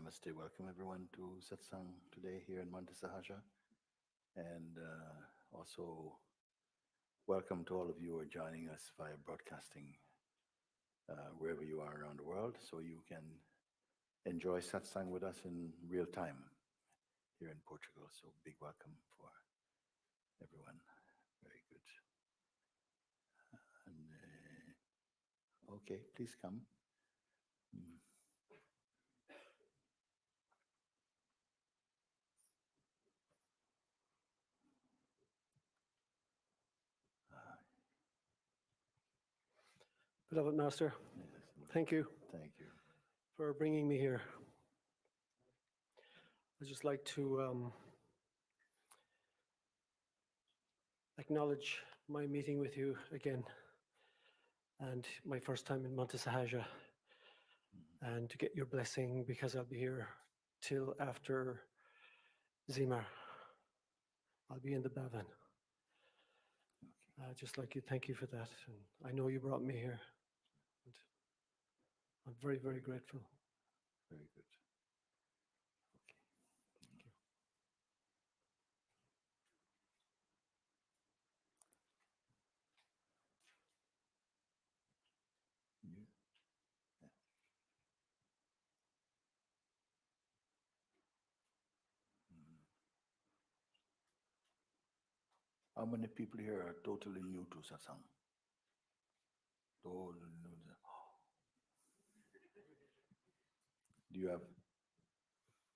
Namaste. Welcome everyone to Satsang today here in Monte Sahaja. And also welcome to all of you who are joining us via broadcasting wherever you are around the world, so you can enjoy Satsang with us in real time here in Portugal. So big welcome for everyone. Very good. And, okay, please come. Mm. Beloved Master, Yes, thank you thank you. for bringing me here. I'd just like to acknowledge my meeting with you again and my first time in Monte Sahaja, and to get your blessing because I'll be here till after Zimar. I'll be in the Bhavan. Just like you, thank you for that. And I know you brought me here. And I'm very, very grateful. Very good. Okay. Thank you. You? Yeah. Mm. How many people here are totally new to Satsang? Totally new. Do you have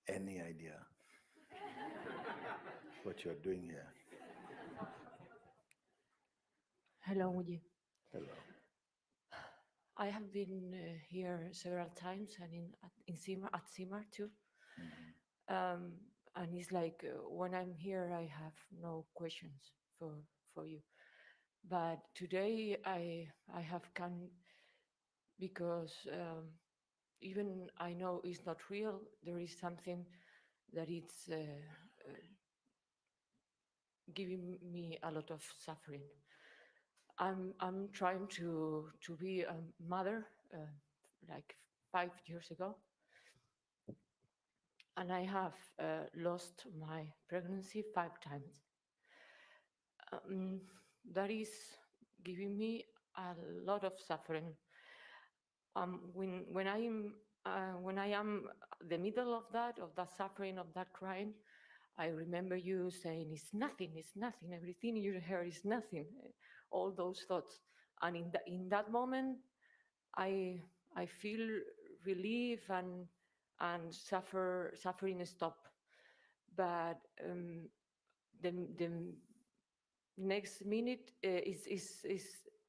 any idea what you're doing here? Hello, Mooji. Hello. I have been here several times and in Simar, at Simar too. Mhm. And it's like when I'm here, I have no questions for you. But today I have come because even I know it's not real. There is something that it's giving me a lot of suffering. I'm trying to be a mother like 5 years ago, and I have lost my pregnancy 5 times. Um, that is giving me a lot of suffering. When I am the middle of that suffering, of that crying, I remember you saying, it's nothing, everything in your hair is nothing, all those thoughts. And in that moment, I feel relief and suffering stop. But the next minute is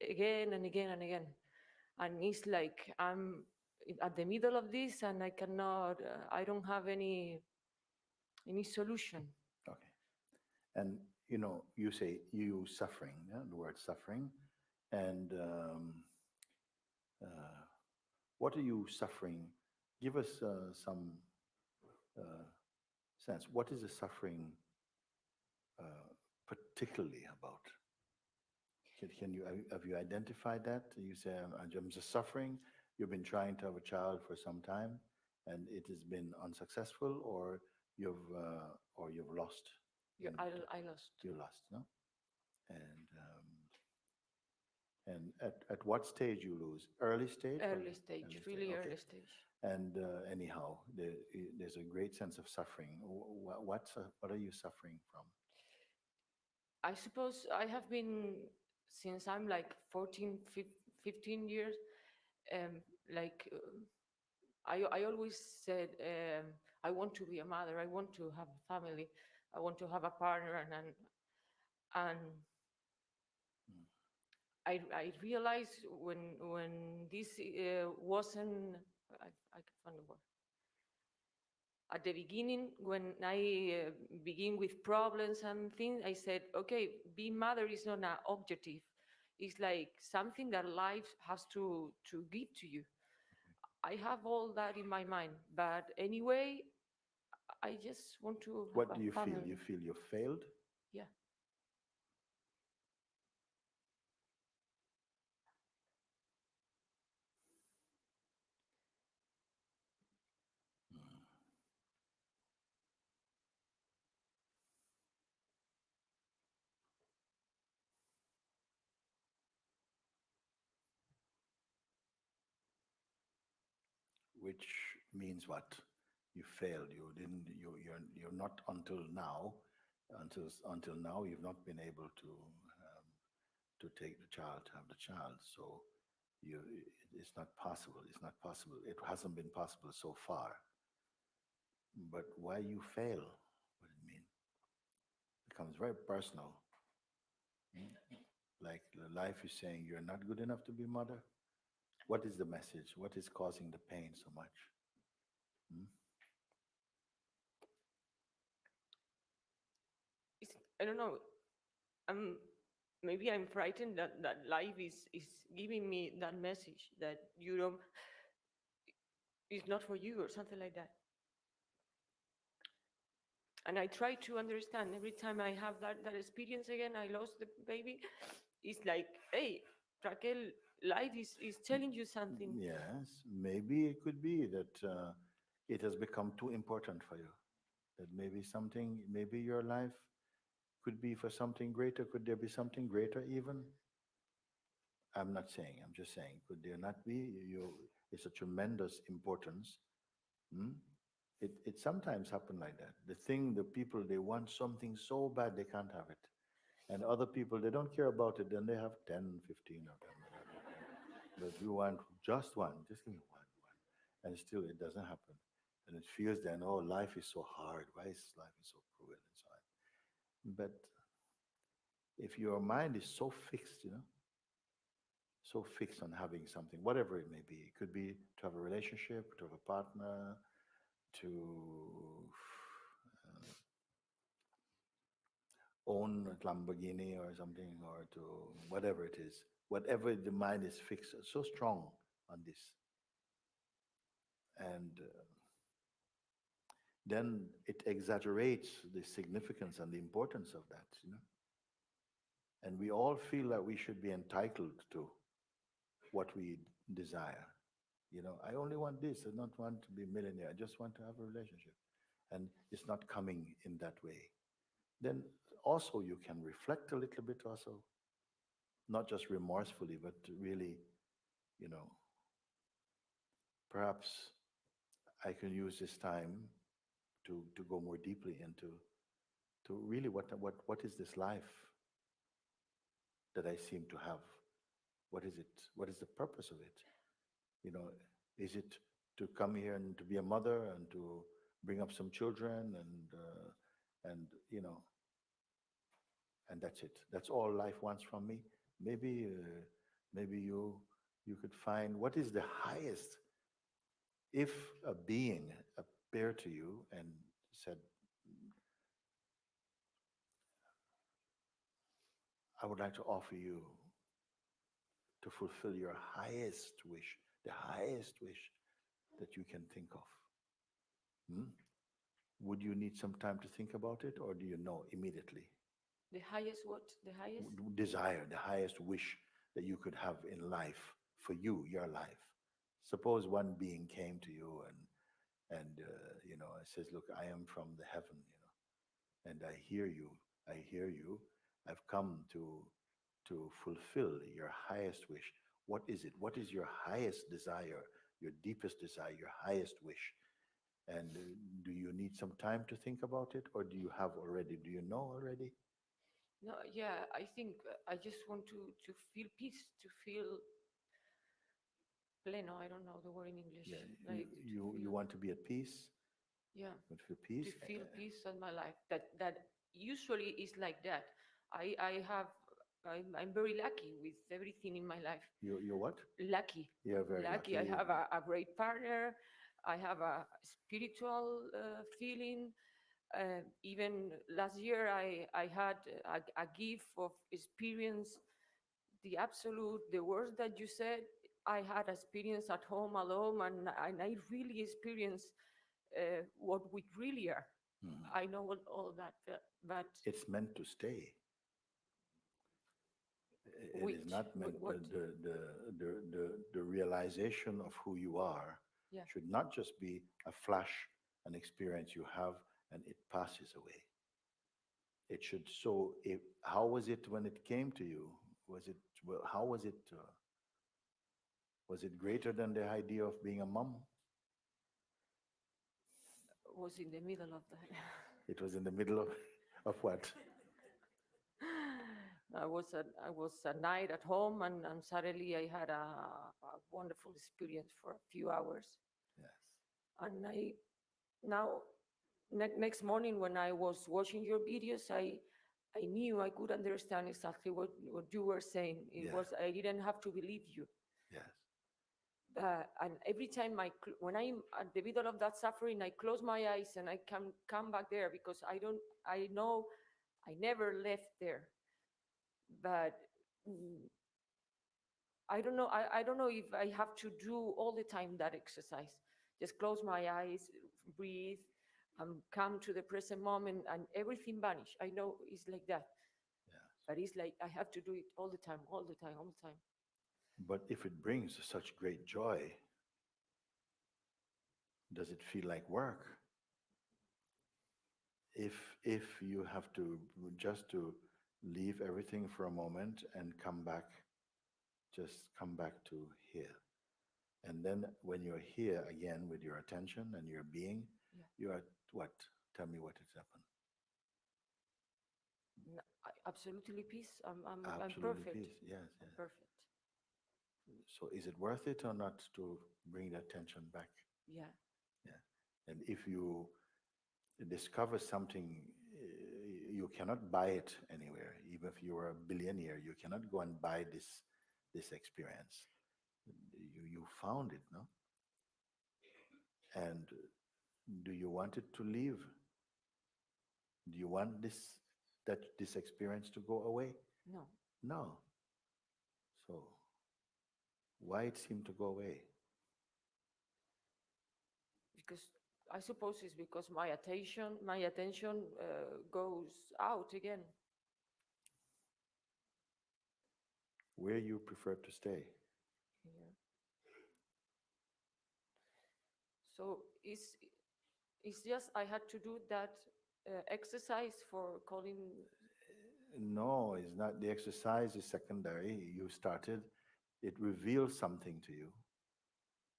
again and again and again. And it's like I'm at the middle of this and I cannot, I don't have any solution. Okay. And you say you suffering, yeah? The word suffering. And what are you suffering? Give us some sense. What is the suffering particularly about? Can you have you identified that? You say I'm just suffering. You've been trying to have a child for some time, and it has been unsuccessful, or you've lost. Yeah, I lost. You lost, no? And at what stage you lose? Early stage? Early stage, really Okay. early stage. And anyhow, there's a great sense of suffering. What are you suffering from? I suppose I have been, since I'm like 14, 15 years, like I always said, I want to be a mother, I want to have a family, I want to have a partner, and I realized when this wasn't, I can find the word. At the beginning, when I begin with problems and things, I said, okay, being mother is not an objective. It's like something that life has to give to you. I have all that in my mind, but anyway, I just want to have What do a you feel? family. You feel you failed? Yeah. which means what? You failed. You didn't. You're not until now. Until now, you've not been able to take the child, to have the child. So it's not possible. It's not possible. It hasn't been possible so far. But why you fail? What it mean? Becomes very personal. Mm. Like the life is saying you're not good enough to be mother. What is the message? What is causing the pain so much? Mm? It's, I don't know. I'm maybe I'm frightened that life is giving me that message that you don't, it's not for you or something like that. And I try to understand every time I have that experience again. I lost the baby. It's like, hey, Raquel, life is telling you something. Yes, maybe it could be that it has become too important for you. That maybe something, maybe your life could be for something greater. Could there be something greater even? I'm not saying, I'm just saying, could there not be? It's a tremendous importance. Hmm? It sometimes happen like that. The people, they want something so bad they can't have it. And other people, they don't care about it, then they have 10, 15 of them. But you want just one, just give me one. And still it doesn't happen. And it feels then, oh, life is so hard. Why is life is so cruel and so on? But if your mind is so fixed, so fixed on having something, whatever it may be. It could be to have a relationship, to have a partner, to own a Lamborghini or something, or to whatever it is. Whatever the mind is fixed, so strong on this. And then it exaggerates the significance and the importance of that. And we all feel that we should be entitled to what we desire. I only want this. I don't want to be a millionaire. I just want to have a relationship. And it's not coming in that way. Then also you can reflect a little bit also, not just remorsefully, but really, you know, perhaps I can use this time to go more deeply into to really what is this life that I seem to have? What is it? What is the purpose of it? You know, is it to come here and to be a mother and to bring up some children and and that's it. That's all life wants from me. Maybe you could find what is the highest. If a being appeared to you and said, I would like to offer you to fulfill your highest wish, the highest wish that you can think of. Hmm? Would you need some time to think about it, or do you know immediately? The highest what? The highest? Desire, the highest wish that you could have in life for you, your life. Suppose one being came to you and it says, "Look, I am from the heaven, and I hear you. I hear you. I've come to fulfill your highest wish. What is it? What is your highest desire, your deepest desire, your highest wish? And do you need some time to think about it, or do you have already? Do you know already? No, yeah, I think I just want to feel peace, to feel pleno. I don't know the word in English. Yeah, Like you want to be at peace, yeah, want to feel to peace. feel peace in my life. That usually is like that. I'm very lucky with everything in my life. You're what? Lucky, You're very lucky. I lucky. have a great partner. I have a spiritual feeling. Even last year, I had a gift of experience, the absolute, the words that you said. I had experience at home alone, and I really experienced what we really are. Mhm. I know all that, but It's meant to stay. It is which, not meant what, the realization of who you are yeah. should not just be a flash, an experience you have and it passes away. It should. So, how was it when it came to you? Was it well? How was it? Was it greater than the idea of being a mom? was in the middle of that. It was in the middle of what? I was a night at home, and suddenly I had a wonderful experience for a few hours. Yes. And now next morning when I was watching your videos, I knew I could understand exactly what you were saying. It Yeah. was I didn't have to believe you. Yes. And every time when I'm at the middle of that suffering, I close my eyes and I can come back there because I know I never left there. But mm, I don't know if I have to do all the time that exercise. Just close my eyes, breathe, and come to the present moment, and everything vanish. I know it's like that, Yeah. but it's like I have to do it all the time, all the time, all the time. But if it brings such great joy, does it feel like work? If you have to just to leave everything for a moment and come back, just come back to here. And then when you're here again with your attention and your being, Yeah. you are what? Tell me what has happened. Absolutely peace. I'm Absolutely perfect. peace. Yes, I'm yes. perfect. So is it worth it or not to bring the attention back? Yeah. Yeah. And if you discover something, you cannot buy it anywhere. Even if you are a billionaire, you cannot go and buy this experience. You found it, no? And do you want it to leave? Do you want this experience to go away? No, No. So why it seem to go away? because I suppose it's because my attention goes out again. Where you prefer to stay? Yeah. So it's just I had to do that exercise for calling. No, it's not. The exercise is secondary. You started, it reveals something to you.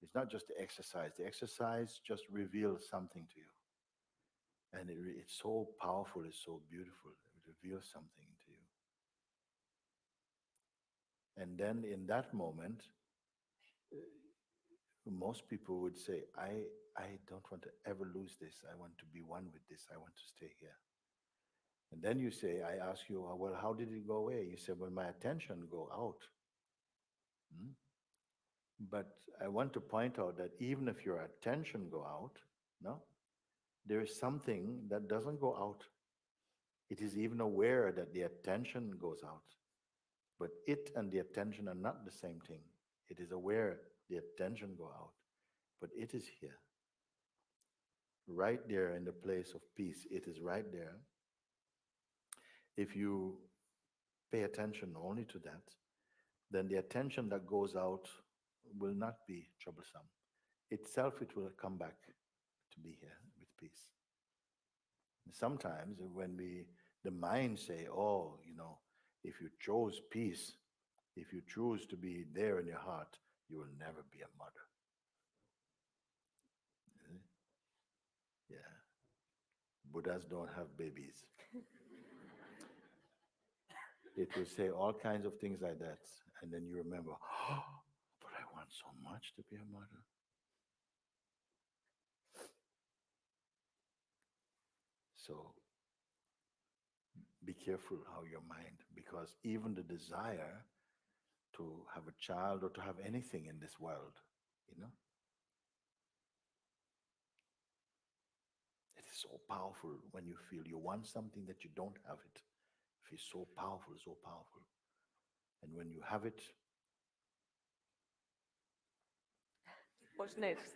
It's not just the exercise. The exercise just reveals something to you. And it's so powerful, it's so beautiful. It reveals something to you. And then in that moment, most people would say, I don't want to ever lose this. I want to be one with this. I want to stay here. And then you say, I ask you, well, how did it go away? You say, well, my attention go out. Hmm? But I want to point out that even if your attention go out, no, there is something that doesn't go out. It is even aware that the attention goes out. But it and the attention are not the same thing. It is aware the attention go out, but it is here. Right there in the place of peace. It is right there. If you pay attention only to that, then the attention that goes out will not be troublesome. Itself, it will come back to be here with peace. And sometimes when the mind say, oh, if you chose peace, if you choose to be there in your heart, you will never be a mother. Yeah. Buddhas don't have babies. It will say all kinds of things like that. And then you remember, oh, but I want so much to be a mother. So be careful how your mind, because even the desire to have a child or to have anything in this world, it is so powerful when you feel you want something that you don't have it. It feels so powerful, so powerful. And when you have it, What's next?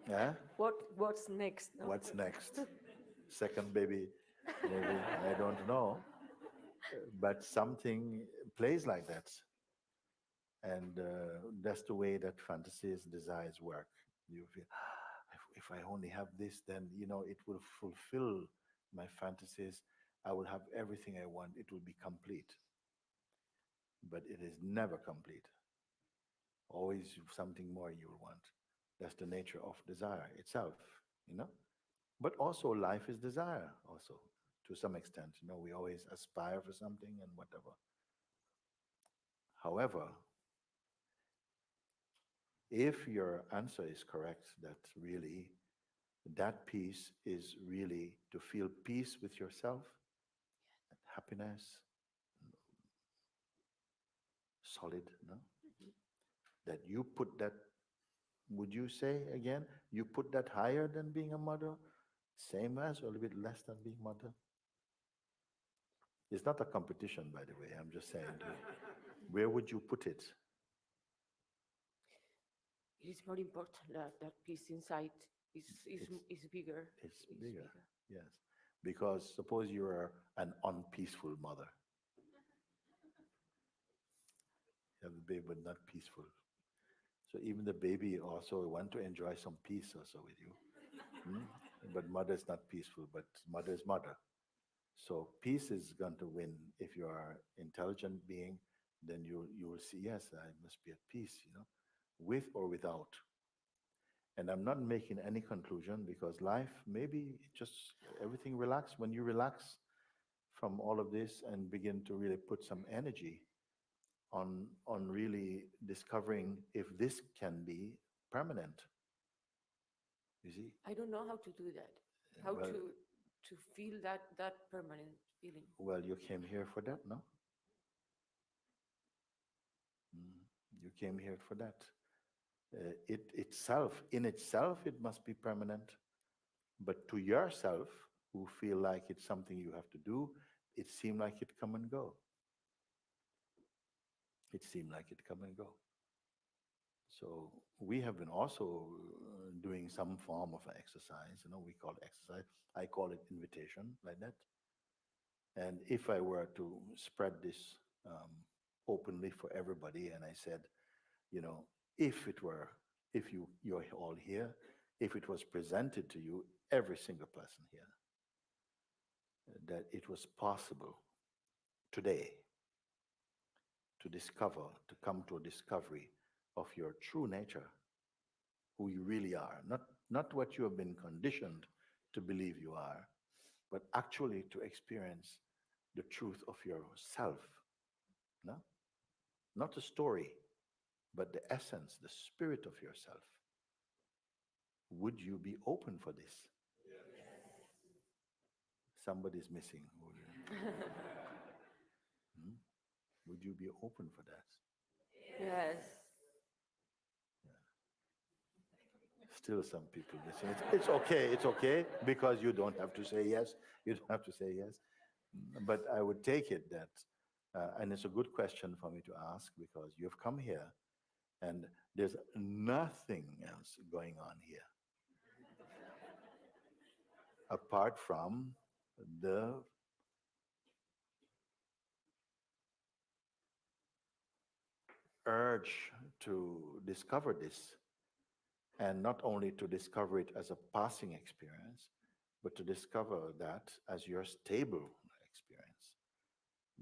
yeah, What's next? No? what's next? Second baby, maybe, I don't know. But something plays like that. And that's the way that fantasies, desires work. You feel, if I only have this, then, it will fulfill my fantasies. I will have everything I want. It will be complete. But it is never complete. Always something more you will want. That's the nature of desire itself, you know? But also life is desire also to some extent. We always aspire for something and whatever. However, if your answer is correct, that really that peace is really to feel peace with yourself, and happiness, solid, no? That you put that, would you say again, you put that higher than being a mother? Same as or a little bit less than being mother? It's not a competition, by the way. I'm just saying, where would you put it? It is more important that that peace inside is bigger. It's bigger, yes. Because suppose you are an unpeaceful mother. You have a baby but not peaceful. So even the baby also want to enjoy some peace also with you. Hmm? But mother is not peaceful, but mother is mother. So peace is going to win. If you are intelligent being, then you will see, yes, I must be at peace, with or without. And I'm not making any conclusion because life, maybe just everything relax. When you relax from all of this and begin to really put some energy on really discovering if this can be permanent. You see? I don't know how to do that. How Well, to feel that permanent feeling. well, you came here for that, no? Mm, you came here for that. In itself, it must be permanent. But to yourself, who feel like it's something you have to do, it seemed like it come and go. It seemed like it come and go. So we have been also doing some form of exercise. We call it exercise. I call it invitation, like that. And if I were to spread this openly for everybody, and I said, you know, if it were, if you're all here, if it was presented to you, every single person here, that it was possible today to discover, to come to a discovery of your true nature, who you really are, not what you have been conditioned to believe you are, but actually to experience the truth of yourself. No? Not a story, but the essence, the spirit of yourself. Would you be open for this? Somebody's missing. Hmm? Would you be open for that? Yes. Still some people missing. It's okay, it's okay, because you don't have to say yes. You don't have to say yes. But I would take it that, and it's a good question for me to ask because you've come here and there's nothing else going on here apart from the urge to discover this, and not only to discover it as a passing experience, but to discover that as your stable experience,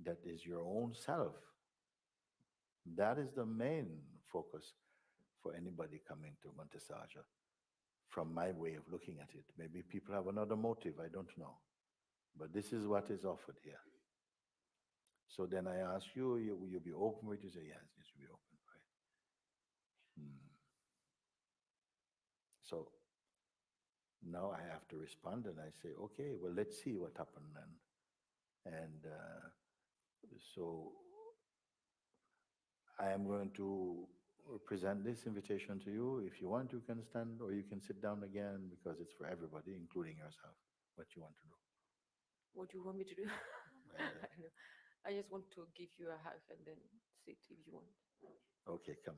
that is your own self. That is the main focus for anybody coming to Montesaja, from my way of looking at it. Maybe people have another motive, I don't know. But this is what is offered here. So then I ask you, will you be open with it? You say, yes, yes, will be open, right? So now I have to respond and I say, okay, well, let's see what happened then. And so I am going to present this invitation to you. If you want, you can stand or you can sit down again because it's for everybody, including yourself, what you want to do. What do you want me to do? I don't know. I just want to give you a hug and then sit if you want. Okay, come.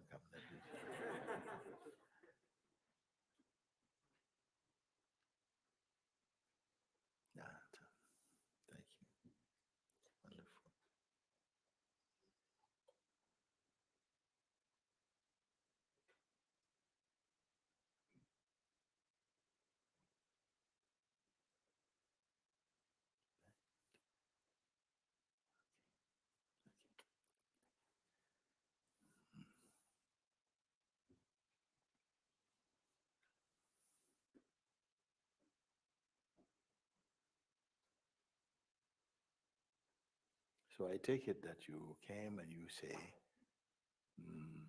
Yeah, thank you. Wonderful. So I take it that you came and you say, mm,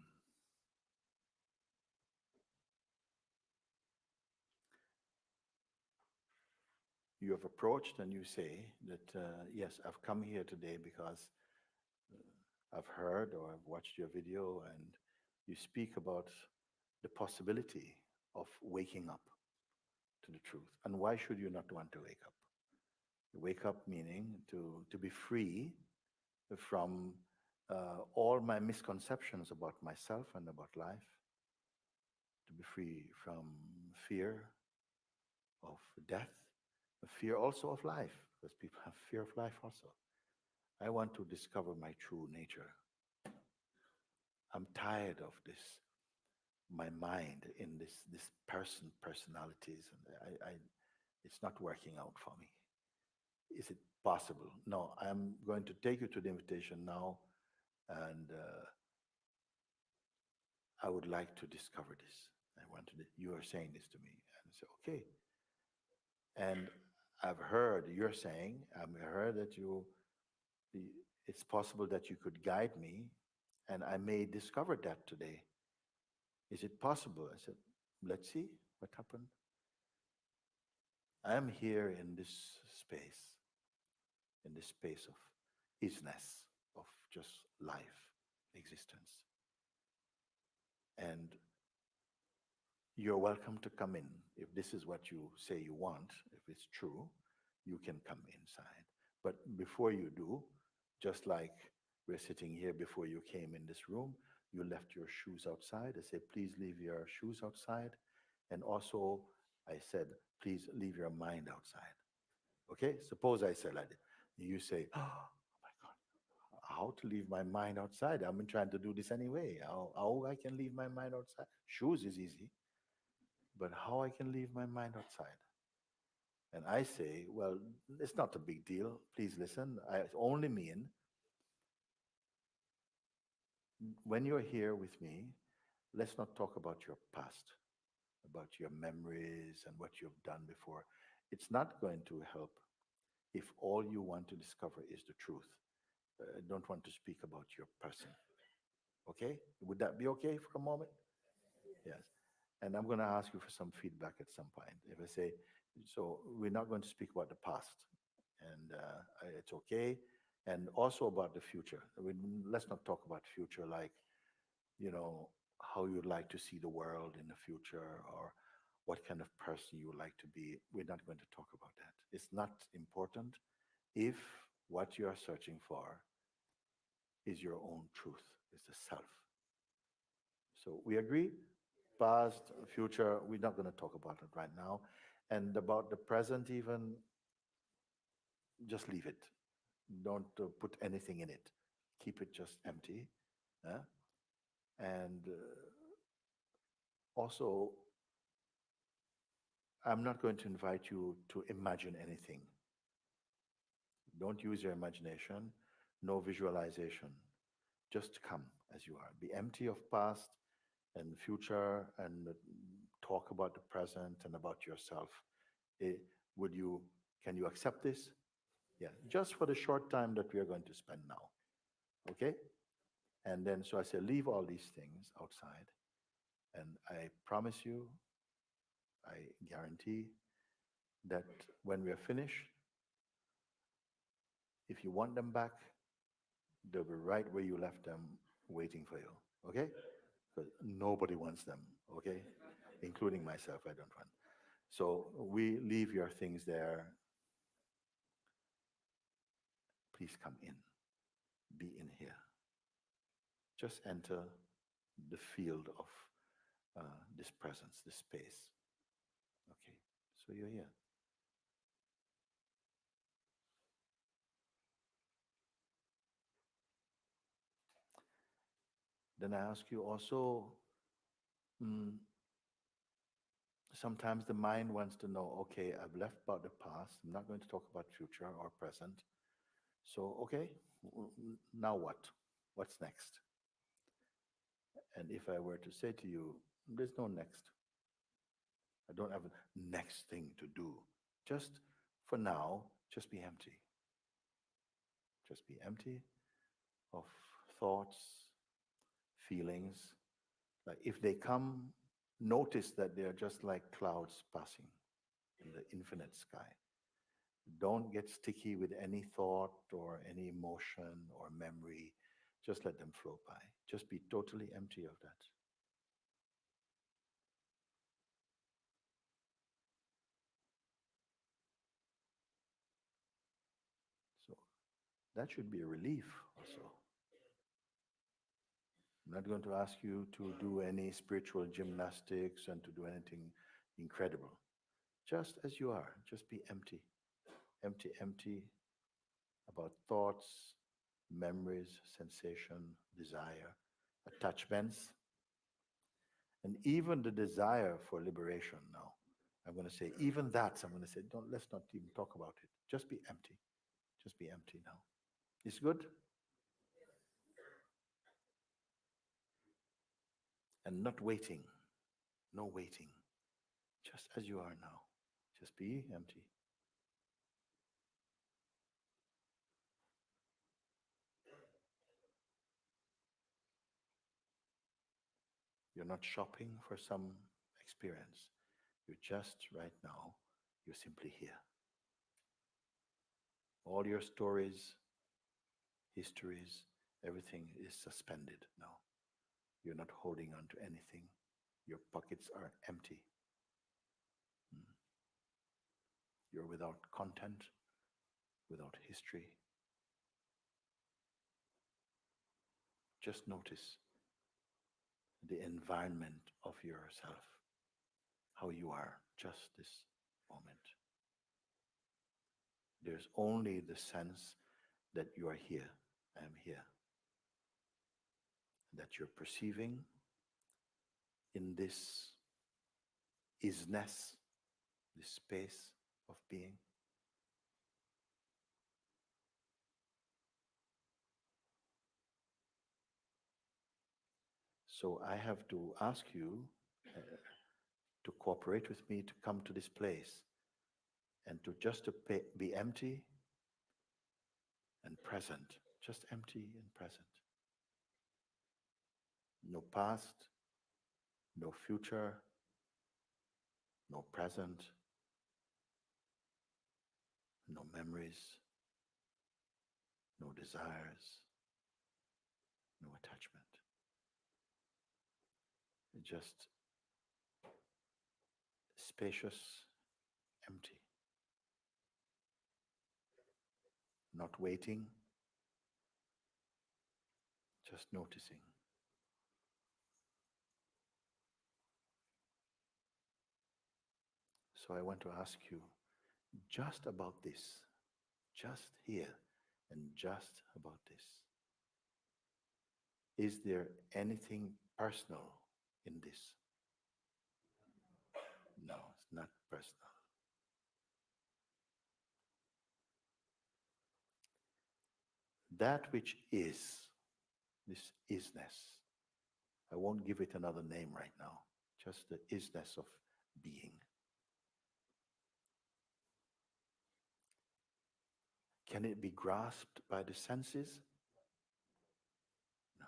you have approached and you say that, yes, I've come here today because I've heard or I've watched your video and you speak about the possibility of waking up to the truth. And why should you not want to wake up? Wake up meaning to be free from all my misconceptions about myself and about life, to be free from fear of death, fear also of life, because people have fear of life also. I want to discover my true nature. I'm tired of this, my mind in this personalities, and it's not working out for me. Is it possible? No, I'm going to take you to the invitation now, and I would like to discover this. I wanted it. You are saying this to me, and I say, okay. And I've heard you're saying, I've heard that it's possible that you could guide me, and I may discover that today. Is it possible? I said, let's see what happened. I am here in this space of isness, of just life, existence. And you're welcome to come in. If this is what you say you want, if it's true, you can come inside. But before you do, just like we're sitting here before you came in this room, you left your shoes outside. I said, please leave your shoes outside. And also, I said, please leave your mind outside. Okay? Suppose I said like that. You say, oh my God, how to leave my mind outside? I've been trying to do this anyway. How I can leave my mind outside? Shoes is easy, but how I can leave my mind outside? And I say, well, it's not a big deal. Please listen. I only mean when you're here with me, let's not talk about your past, about your memories and what you've done before. It's not going to help if all you want to discover is the truth. I don't want to speak about your person. Okay? Would that be okay for a moment? Yes. And I'm going to ask you for some feedback at some point. If I say, so we're not going to speak about the past, and it's okay. And also about the future. Let's not talk about future like, how you'd like to see the world in the future or what kind of person you would like to be. We're not going to talk about that. It's not important if what you are searching for is your own truth, is the self. So we agree? Past, future, we're not going to talk about it right now. And about the present, even, just leave it. Don't put anything in it. Keep it just empty. And also, I'm not going to invite you to imagine anything. Don't use your imagination, no visualization. Just come as you are. Be empty of past and future and talk about the present and about yourself. Eh, can you accept this? Yeah, just for the short time that we are going to spend now. Okay? And then, so I say, leave all these things outside. And I promise you, I guarantee that when we are finished, if you want them back, they'll be right where you left them waiting for you. Okay? Because nobody wants them. Okay? Including myself, I don't want. So we leave your things there. Please come in. Be in here. Just enter the field of this presence, this space. Okay, so you're here. Then I ask you also, mm, sometimes the mind wants to know, okay, I've left about the past. I'm not going to talk about future or present. So, okay, now what? What's next? And if I were to say to you, there's no next. I don't have a next thing to do. Just for now, just be empty. Just be empty of thoughts, feelings. Like if they come, notice that they are just like clouds passing in the infinite sky. Don't get sticky with any thought or any emotion or memory. Just let them flow by. Just be totally empty of that. So that should be a relief also. I'm not going to ask you to do any spiritual gymnastics and to do anything incredible. Just as you are, just be empty. Empty, empty about thoughts, memories, sensation, desire, attachments, and even the desire for liberation now. I'm going to say, even that, I'm going to say, don't, let's not even talk about it. Just be empty. Just be empty now. It's good? And not waiting. No waiting. Just as you are now. Just be empty. You're not shopping for some experience. You're just right now, you're simply here. All your stories, histories, everything is suspended now. You're not holding on to anything. Your pockets are empty. You're without content, without history. Just notice the environment of yourself, how you are just this moment. There's only the sense that you are here, I am here, that you're perceiving in this isness, this space of being. So I have to ask you to cooperate with me to come to this place and to just to be empty and present, just empty and present. No past, no future, no present, no memories, no desires, no attachment. Just spacious, empty. Not waiting, just noticing. So I want to ask you just about this, just here, and just about this. Is there anything personal in this? No, it's not personal. That which is, this isness, I won't give it another name right now, just the isness of being. Can it be grasped by the senses? No.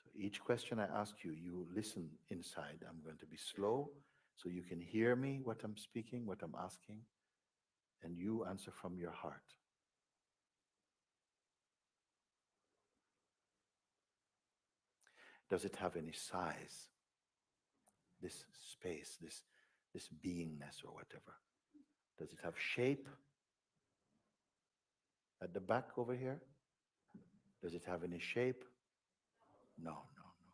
So each question I ask you, you listen inside. I'm going to be slow so you can hear me, what I'm speaking, what I'm asking, and you answer from your heart. Does it have any size? This space, this beingness or whatever. Does it have shape? At the back over here? Does it have any shape? No, no, no.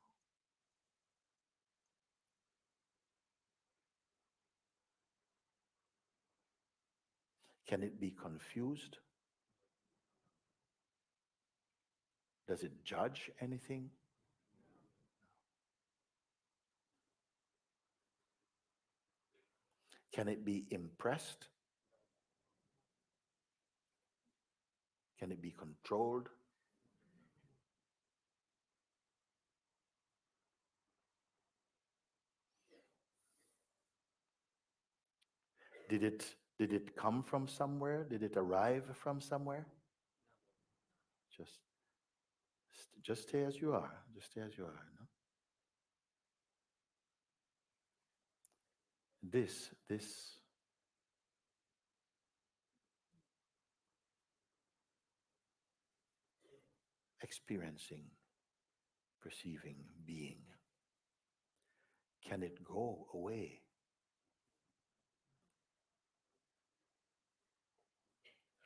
Can it be confused? Does it judge anything? Can it be impressed? Can it be controlled? Did it come from somewhere? Did it arrive from somewhere? Just, just stay as you are. Just stay as you are. No? This experiencing, perceiving, being, can it go away?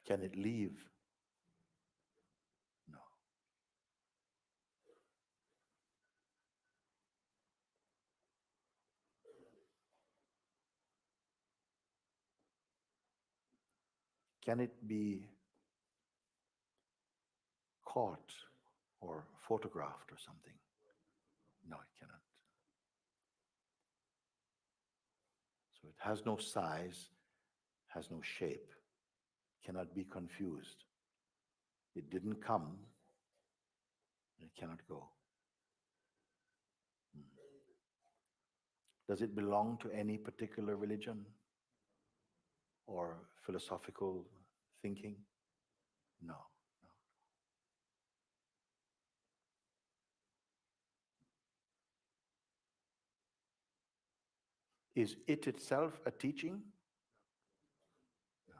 Can it leave? No. Can it be caught or photographed or something? No, it cannot. So it has no size, has no shape, cannot be confused. It didn't come, and it cannot go. Hmm. Does it belong to any particular religion or philosophical thinking? No, no. Is it itself a teaching? No.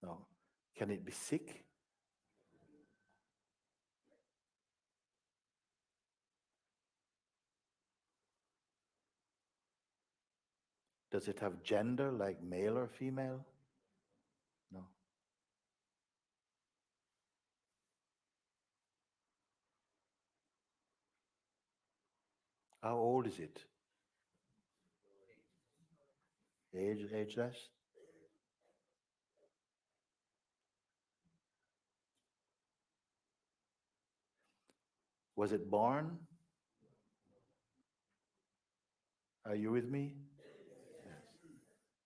No. Can it be sick? Does it have gender like male or female? No. How old is it? Ageless? Was it born? Are you with me? Yes.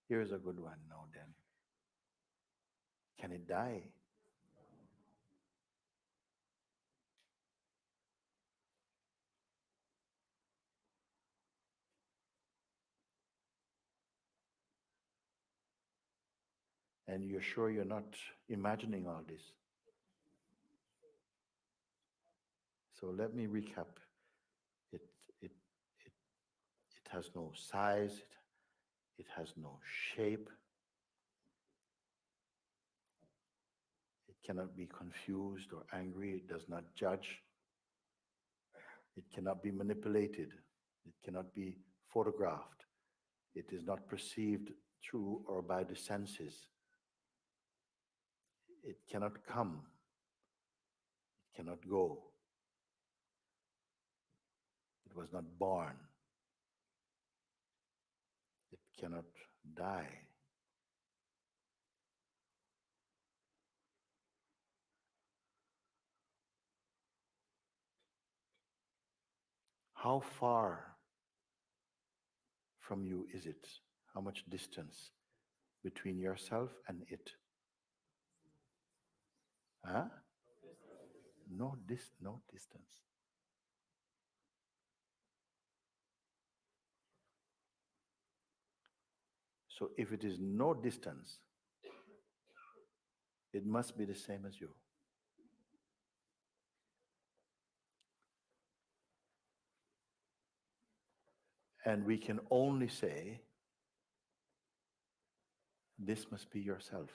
Here's a good one now then. Can it die? And you're sure you're not imagining all this? So let me recap. It, it, it, it has no size, it has no shape, it cannot be confused or angry, it does not judge, it cannot be manipulated, it cannot be photographed, it is not perceived through or by the senses, it cannot come, it cannot go, it was not born, it cannot die. How far from you is it? How much distance between yourself and it? Huh? No distance. So if it is no distance, it must be the same as you. And we can only say, this must be yourself.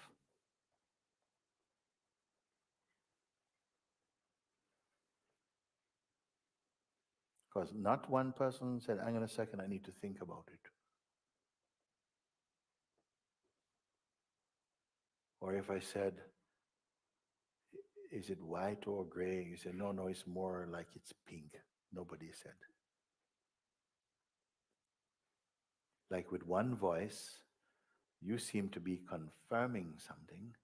Because not one person said, hang on a second, I need to think about it. Or if I said, is it white or gray? You said, no, it's more like it's pink. Nobody said. Like with one voice, you seem to be confirming something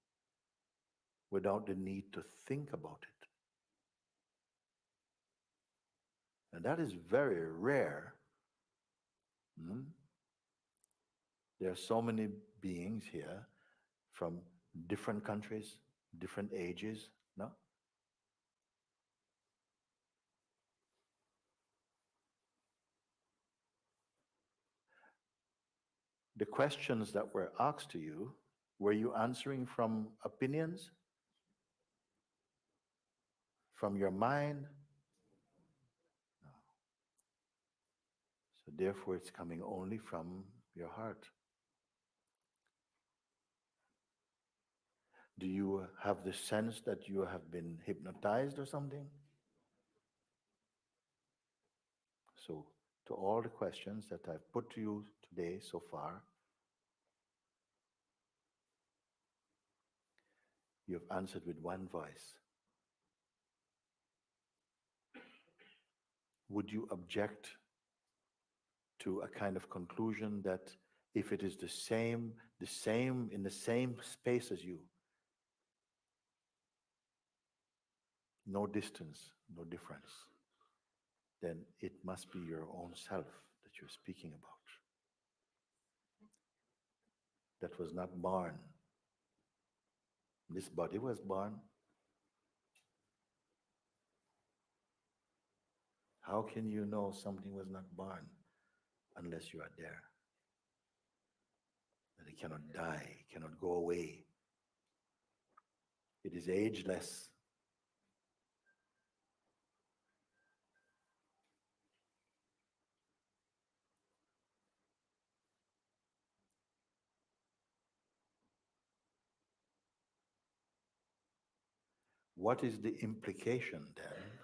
without the need to think about it. And that is very rare. There are so many beings here from different countries, different ages, no? the questions that were asked to you, were you answering from opinions, from your mind? No. So therefore, it's coming only from your heart. Do you have the sense that you have been hypnotized or something? So, to all the questions that I've put to you today so far, you've answered with one voice. Would you object to a kind of conclusion that if it is the same, in the same space as you, no distance, no difference, then it must be your own self that you're speaking about. That was not born. This body was born. How can you know something was not born unless you are there? That it cannot die, it cannot go away. It is ageless. What is the implication then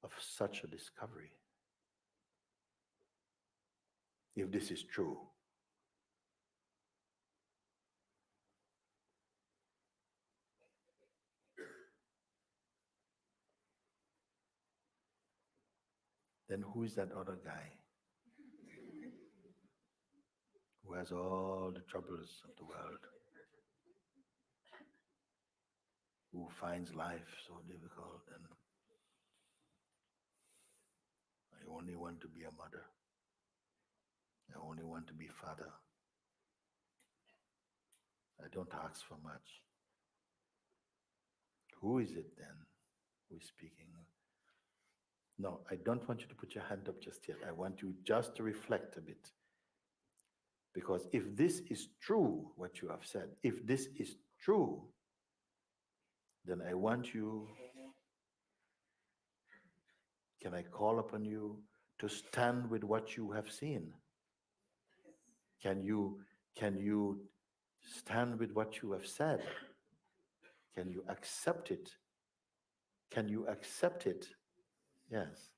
of such a discovery? If this is true, then who is that other guy who has all the troubles of the world, who finds life so difficult, and I only want to be a mother, I only want to be father, I don't ask for much. Who is it then who is speaking? No, I don't want you to put your hand up just yet. I want you just to reflect a bit. Because if this is true, what you have said, if this is true, then I want you, can I call upon you to stand with what you have seen? Can you stand with what you have said? Can you accept it? Can you accept it? Yes.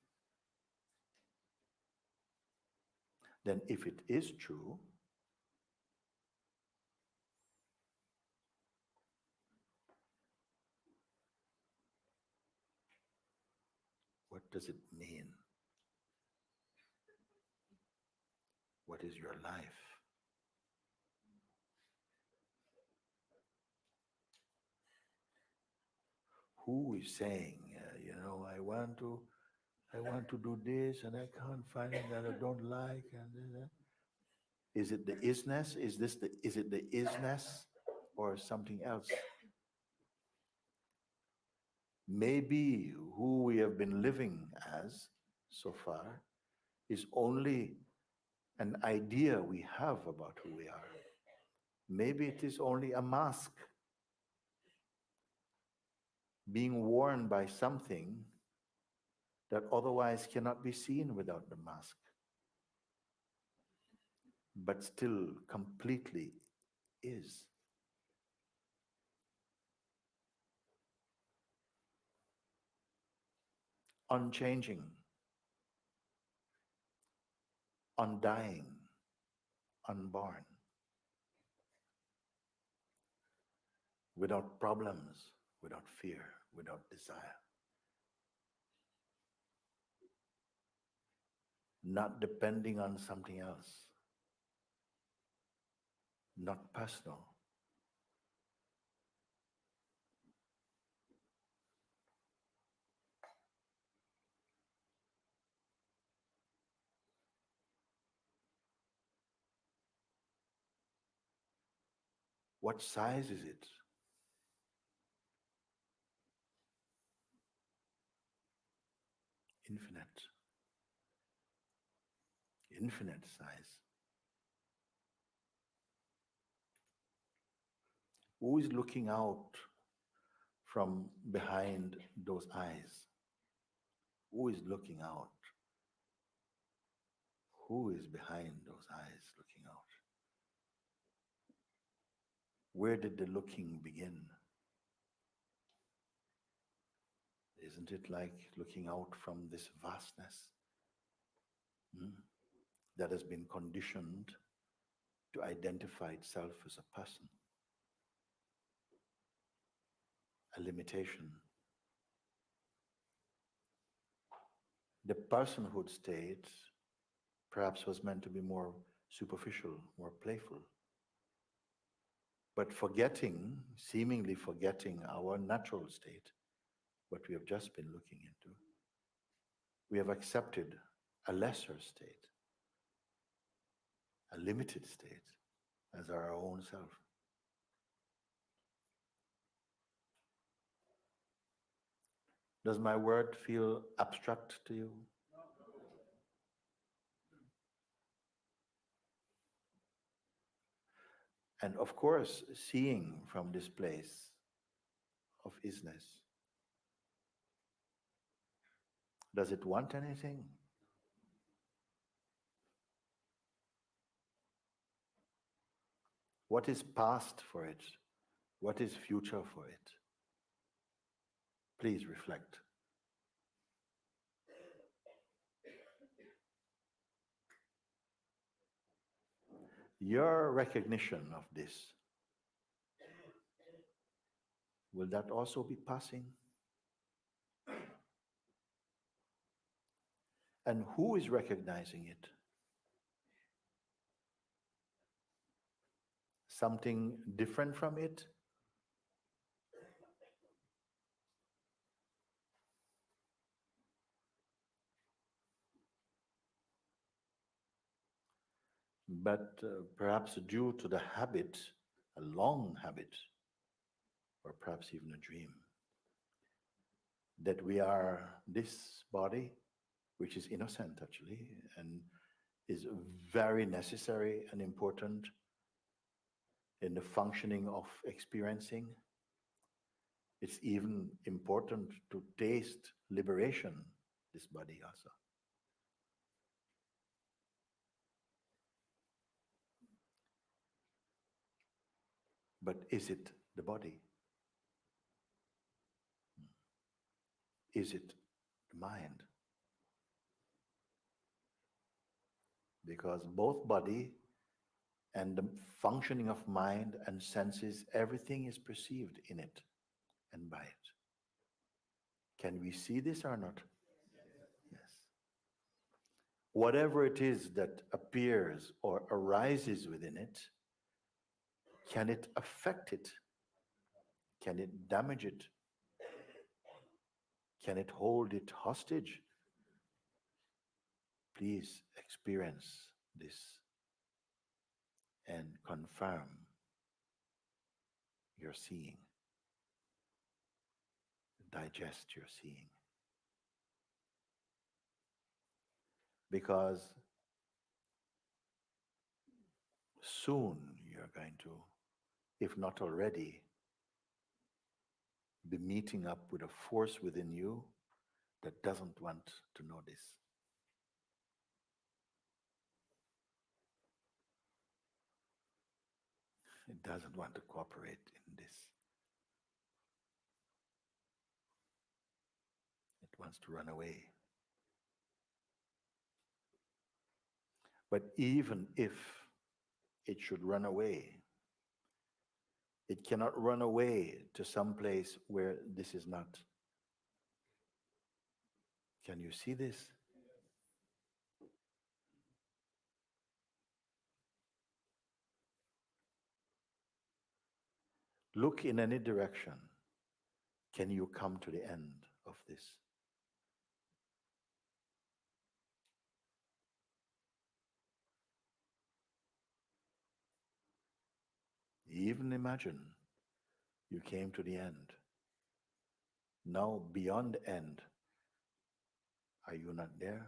Then if it is true, what does it mean? What is your life? Who is saying, I want to do this and I can't find it that I don't like, and is it the isness? Is it the isness or something else? Maybe who we have been living as so far is only an idea we have about who we are. Maybe it is only a mask being worn by something that otherwise cannot be seen without the mask, but still completely is. Unchanging, undying, unborn, without problems, without fear, without desire. Not depending on something else, not personal. What size is it? Infinite. Infinite size. Who is looking out from behind those eyes? Who is looking out? Who is behind those eyes looking out? Where did the looking begin? Isn't it like looking out from this vastness that has been conditioned to identify itself as a person, a limitation? The personhood state perhaps was meant to be more superficial, more playful. But forgetting, seemingly forgetting our natural state, what we have just been looking into, we have accepted a lesser state, a limited state, as our own self. Does my word feel abstract to you? And of course, seeing from this place of isness, does it want anything? What is past for it? What is future for it? Please reflect. Your recognition of this, will that also be passing? And who is recognizing it? Something different from it? But perhaps due to the habit, a long habit, or perhaps even a dream, that we are this body, which is innocent actually, and is very necessary and important in the functioning of experiencing. It's even important to taste liberation, this body also. But is it the body? Is it the mind? Because both body and the functioning of mind and senses, everything is perceived in it and by it. Can we see this or not? Yes. Whatever it is that appears or arises within it, can it affect it? Can it damage it? Can it hold it hostage? Please experience this and confirm your seeing. Digest your seeing. Because soon you're going to, if not already, be meeting up with a force within you that doesn't want to know this. It doesn't want to cooperate in this. It wants to run away. But even if it should run away, it cannot run away to some place where this is not. Can you see this? Look in any direction. Can you come to the end of this? Even imagine you came to the end. Now, beyond the end, are you not there?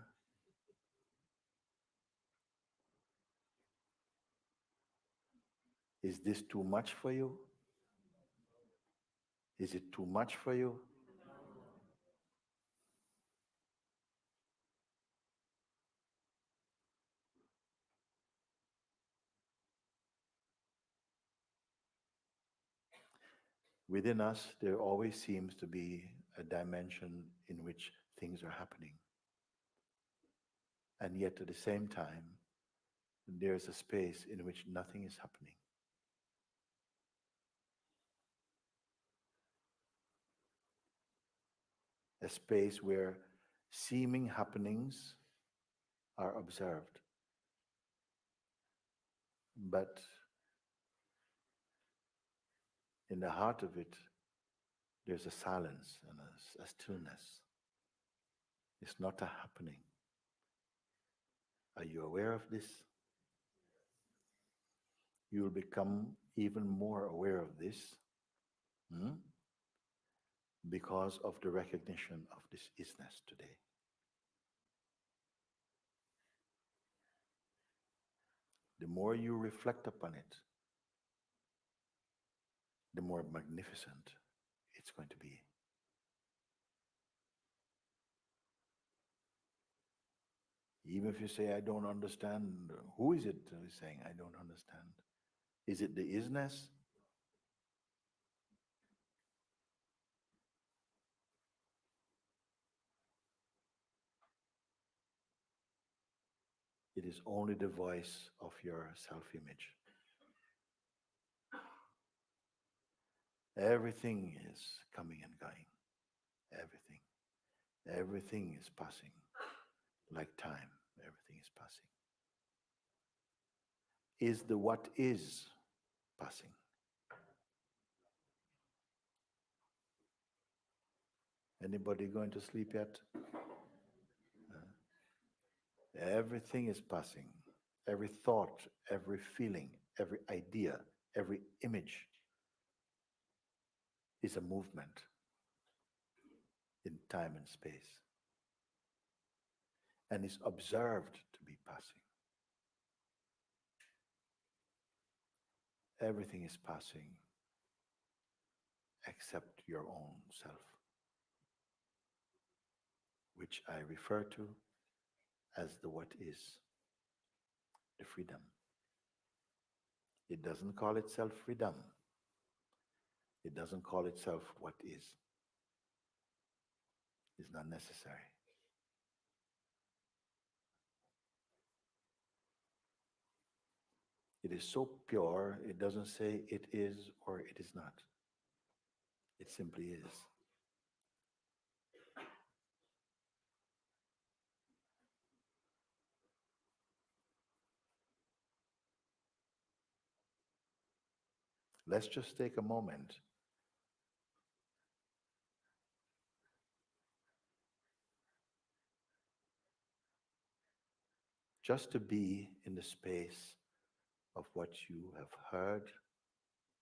Is this too much for you? Is it too much for you? Within us, there always seems to be a dimension in which things are happening. And yet, at the same time, there's a space in which nothing is happening. A space where seeming happenings are observed. But in the heart of it, there's a silence and a stillness. It's not a happening. Are you aware of this? You'll become even more aware of this because of the recognition of this isness today. The more you reflect upon it, the more magnificent it's going to be. Even if you say, I don't understand, who is it who is saying, I don't understand? Is it the isness? It is only the voice of your self-image. Everything is coming and going. Everything. Everything is passing. Like time, everything is passing. Is the what is passing? Anybody going to sleep yet? Everything is passing. Every thought, every feeling, every idea, every image is a movement in time and space, and is observed to be passing. Everything is passing except your own self, which I refer to as the what is, the freedom. It doesn't call itself freedom. It doesn't call itself what is. It's not necessary. It is so pure, it doesn't say it is or it is not. It simply is. Let's just take a moment just to be in the space of what you have heard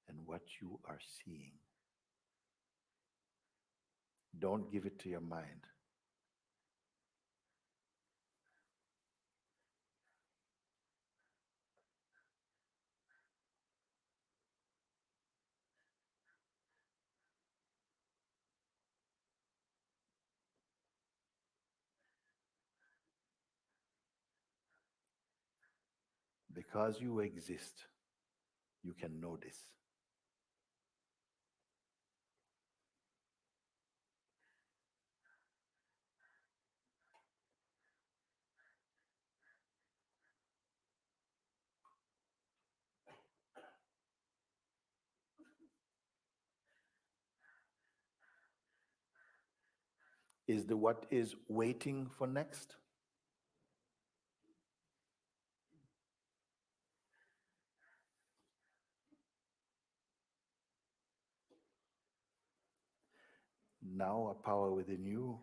and what you are seeing. Don't give it to your mind. Because you exist, you can know this. Is the what is waiting for next? Now a power within you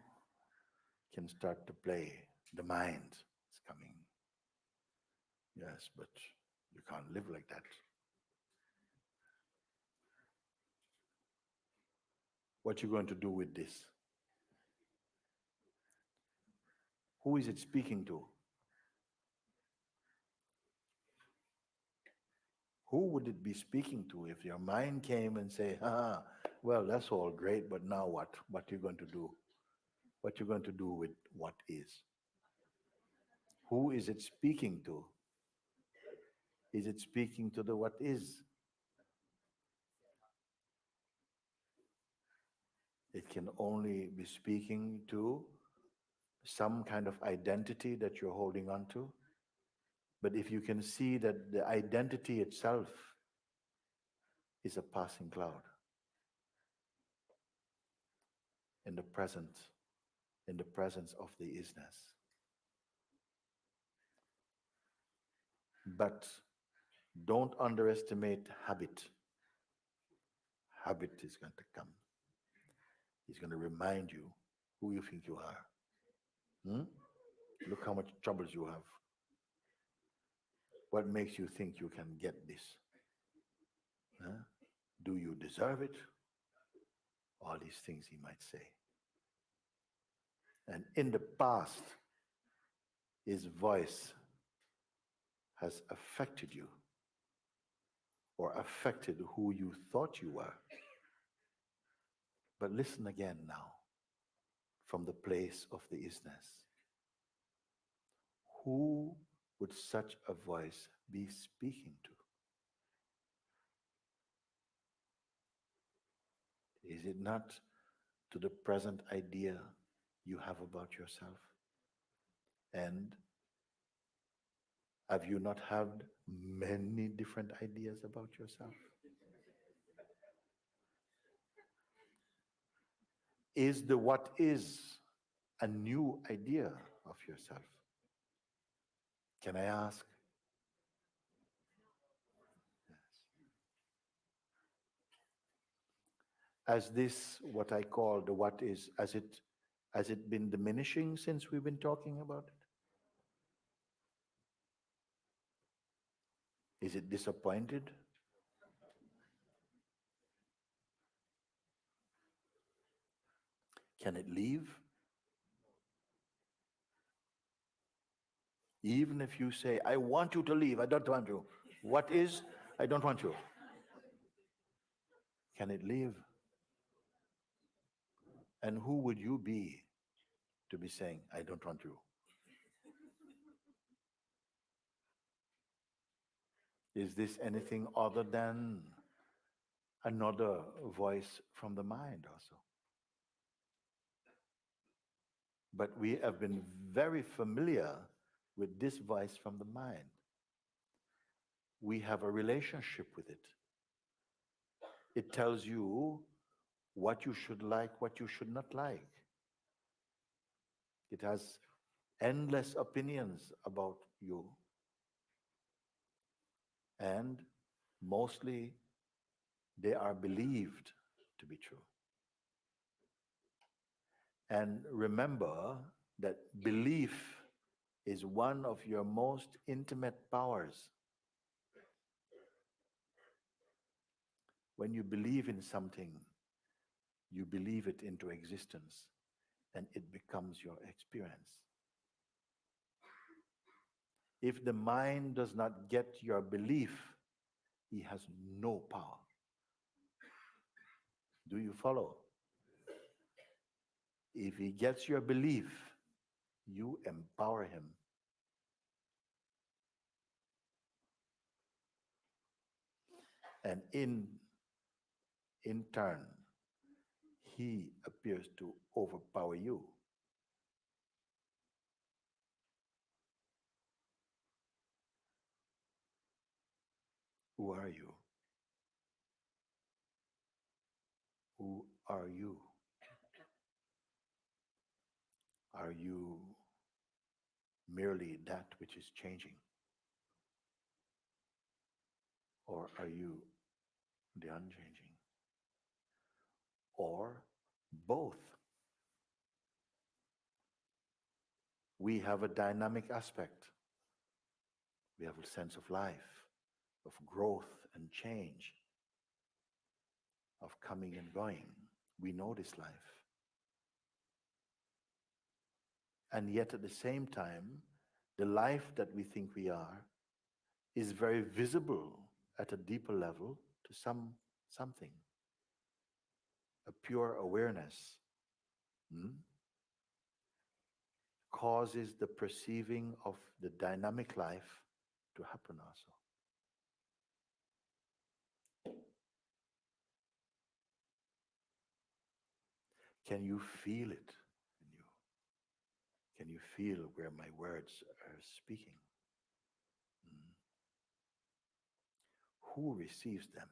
can start to play. The mind is coming. Yes, but you can't live like that. What you going to do with this? Who is it speaking to? Who would it be speaking to if your mind came and say, ah, well, that's all great, but now what? What are you going to do? What you going to do with what is? Who is it speaking to? Is it speaking to the what is? It can only be speaking to some kind of identity that you're holding on to. But if you can see that the identity itself is a passing cloud in the presence, in the presence of the isness. But don't underestimate habit. Habit is going to come. It's going to remind you who you think you are. Look how much troubles you have. What makes you think you can get this? Huh? Do you deserve it? All these things he might say. And in the past, his voice has affected you or affected who you thought you were. But listen again now from the place of the isness. Who would such a voice be speaking to? Is it not to the present idea you have about yourself? And have you not had many different ideas about yourself? Is the what is a new idea of yourself? Can I ask? Yes. As this, what I call the what is, has it been diminishing since we've been talking about it? Is it disappointed? Can it leave? Even if you say, I want you to leave, I don't want you. What is, I don't want you. Can it leave? And who would you be to be saying, I don't want you? Is this anything other than another voice from the mind also? But we have been very familiar with this voice from the mind. We have a relationship with it. It tells you what you should like, what you should not like. It has endless opinions about you. And mostly they are believed to be true. And remember that belief is one of your most intimate powers. When you believe in something, you believe it into existence and it becomes your experience. If the mind does not get your belief, he has no power. Do you follow? If he gets your belief, you empower him. And in turn, he appears to overpower you. Who are you? Who are you? Are you merely that which is changing? Or are you the unchanging? Or both? We have a dynamic aspect. We have a sense of life, of growth and change, of coming and going. We know this life. And yet at the same time, the life that we think we are is very visible at a deeper level to something, a pure awareness, hmm, causes the perceiving of the dynamic life to happen also. Can you feel it in you? Can you feel where my words are speaking? Mm. Who receives them?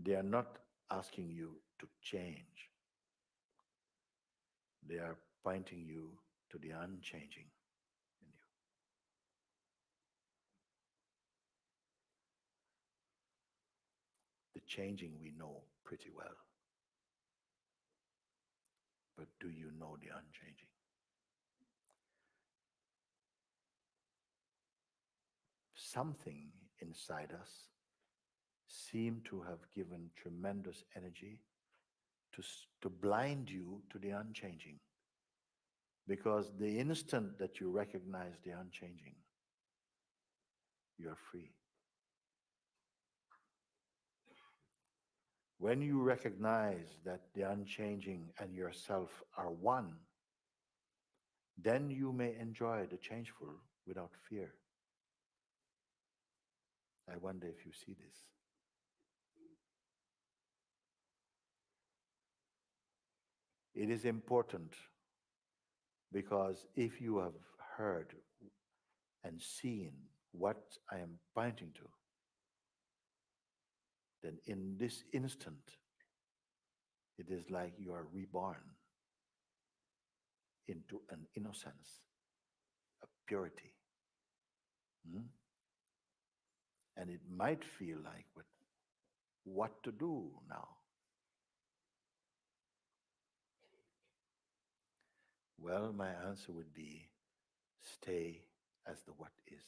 They are not asking you to change. They are pointing you to the unchanging in you. The changing we know pretty well. But do you know the unchanging? Something inside us seemed to have given tremendous energy to blind you to the unchanging. Because the instant that you recognize the unchanging, you are free. When you recognize that the unchanging and yourself are one, then you may enjoy the changeful without fear. I wonder if you see this. It is important because if you have heard and seen what I am pointing to, then in this instant, it is like you are reborn into an innocence, a purity. Hmm? And it might feel like, what to do now? Well, my answer would be stay as the what is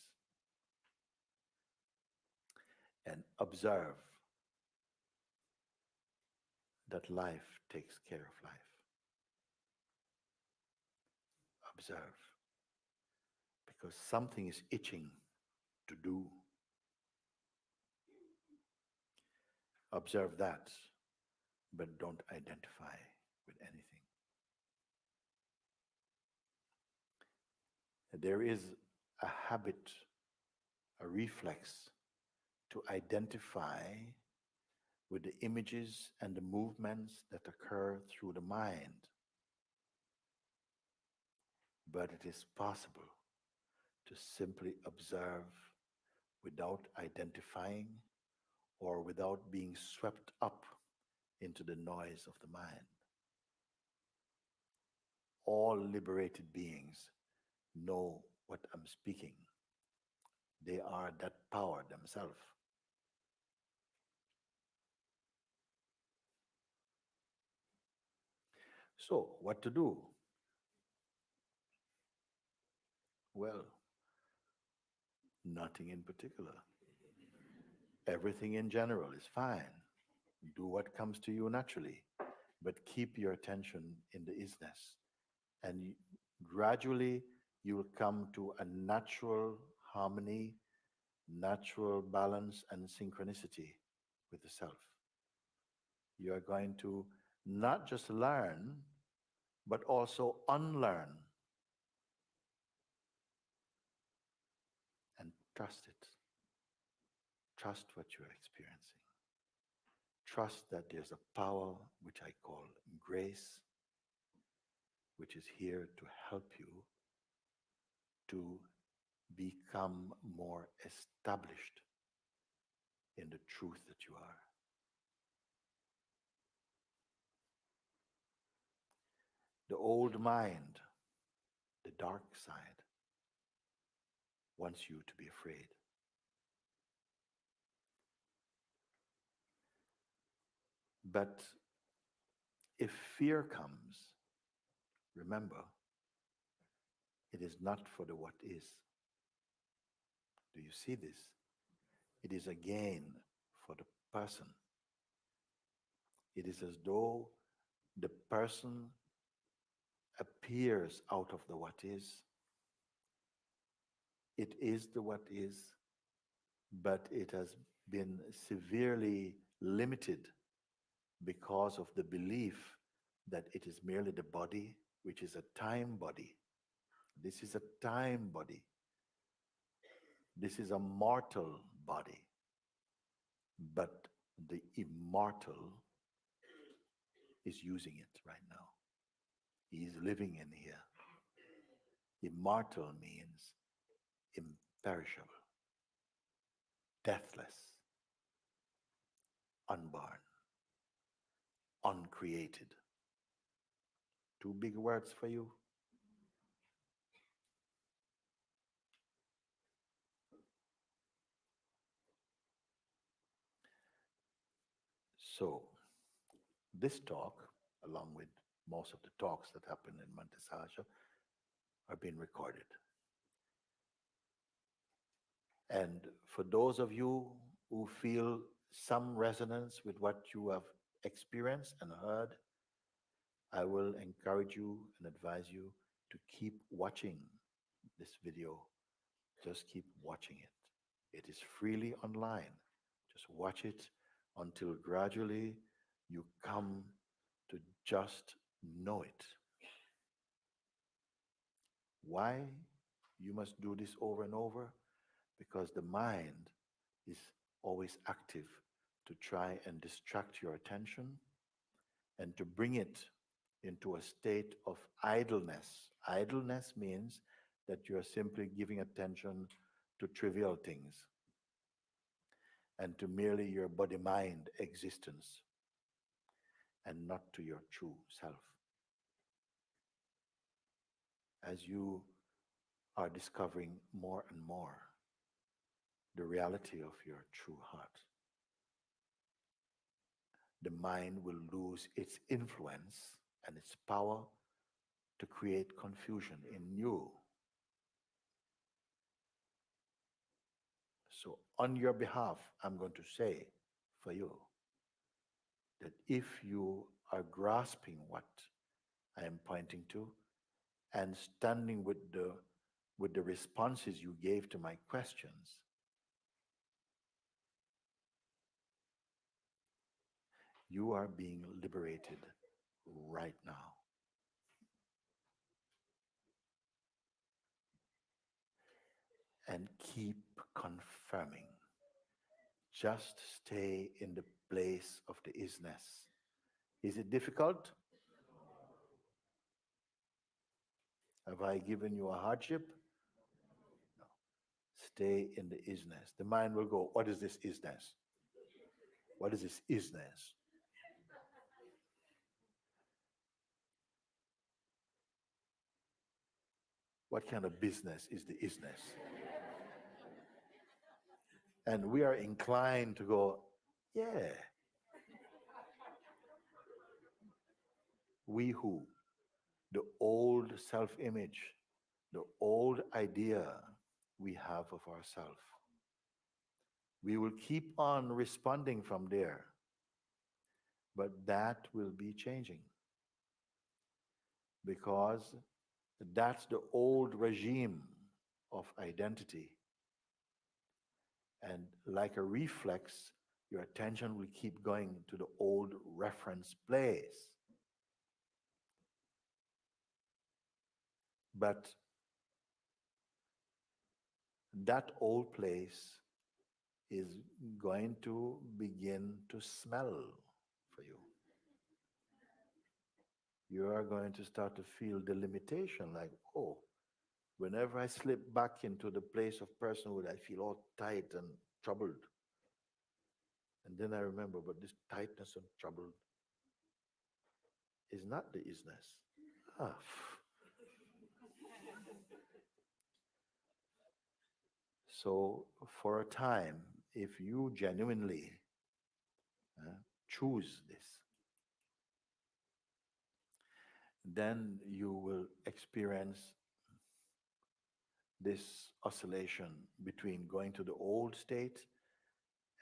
and observe that life takes care of life. Observe, because something is itching to do. Observe that, but don't identify with anything. There is a habit, a reflex to identify with the images and the movements that occur through the mind. But it is possible to simply observe without identifying or without being swept up into the noise of the mind. All liberated beings know what I'm speaking. They are that power themselves. So, what to do? Well, nothing in particular. Everything in general is fine. Do what comes to you naturally, but keep your attention in the isness. And gradually, you will come to a natural harmony, natural balance, and synchronicity with the self. You are going to not just learn, but also unlearn and trust it. Trust what you're experiencing. Trust that there's a power which I call grace, which is here to help you to become more established in the truth that you are. The old mind, the dark side, wants you to be afraid. But if fear comes, remember, it is not for the what is. Do you see this? It is again for the person. It is as though the person appears out of the what is. It is the what is, but it has been severely limited because of the belief that it is merely the body, which is a time body. This is a time body. This is a mortal body. But the immortal is using it right now. He is living in here. Immortal means imperishable, deathless, unborn, uncreated. Two big words for you. So, this talk, along with most of the talks that happen in Manti Sahaja, are being recorded. And for those of you who feel some resonance with what you have experienced and heard, I will encourage you and advise you to keep watching this video. Just keep watching it. It is freely online. Just watch it until gradually you come to just know it. Why you must do this over and over? Because the mind is always active to try and distract your attention and to bring it into a state of idleness. Idleness means that you are simply giving attention to trivial things and to merely your body mind existence and not to your true self. As you are discovering more and more the reality of your true heart, the mind will lose its influence and its power to create confusion in you. So, on your behalf, I'm going to say for you that if you are grasping what I am pointing to and standing with the responses you gave to my questions, you are being liberated right now. And keep confirming. Just stay in the place of the isness. Is it difficult? Have I given you a hardship? No. Stay in the isness. The mind will go, what is this isness? What is this isness? What kind of business is the isness? And we are inclined to go, yeah. We who? The old self-image, the old idea we have of ourselves. We will keep on responding from there, but that will be changing because that's the old regime of identity. And like a reflex, your attention will keep going to the old reference place. But that old place is going to begin to smell for you. You are going to start to feel the limitation, like, oh, whenever I slip back into the place of personhood, I feel all tight and troubled. And then I remember, but this tightness and trouble is not the isness. Ah. So, for a time, if you genuinely choose this, then you will experience this oscillation between going to the old state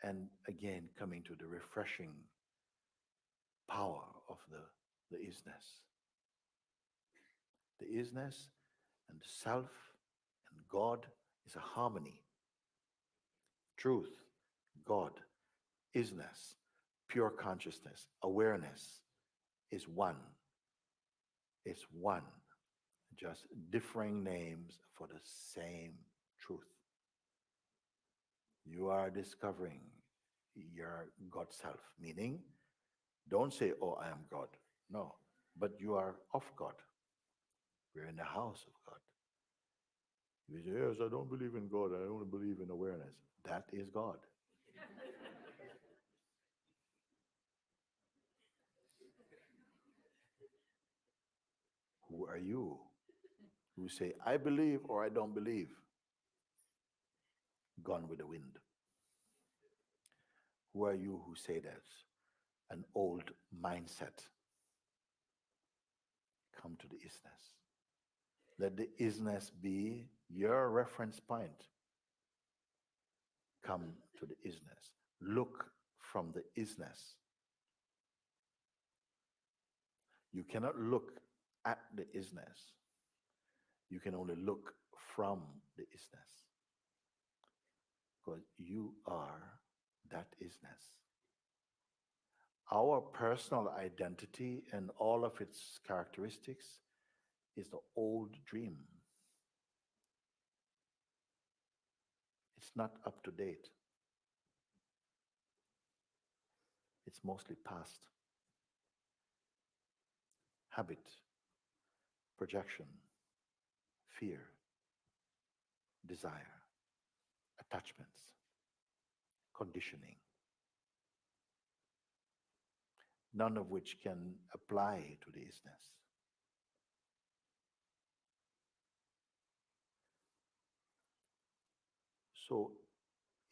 and again coming to the refreshing power of the the isness. The isness and the self and God is a harmony. Truth, God, isness, pure consciousness, awareness is one. It's one. Just differing names for the same truth. You are discovering your God self, meaning don't say, oh, I am God. No, but you are of God. We're in the house of God. You say, yes, I don't believe in God. I only believe in awareness. That is God. Who are you who say, I believe or I don't believe? Gone with the wind. Who are you who say that's an old mindset? Come to the isness. Let the isness be your reference point. Come to the isness. Look from the isness. You cannot look at the isness. You can only look from the isness. Because you are that isness. Our personal identity and all of its characteristics is the old dream. It's not up to date. It's mostly past. Habit, projection, fear, desire, attachments, conditioning. None of which can apply to the isness. So,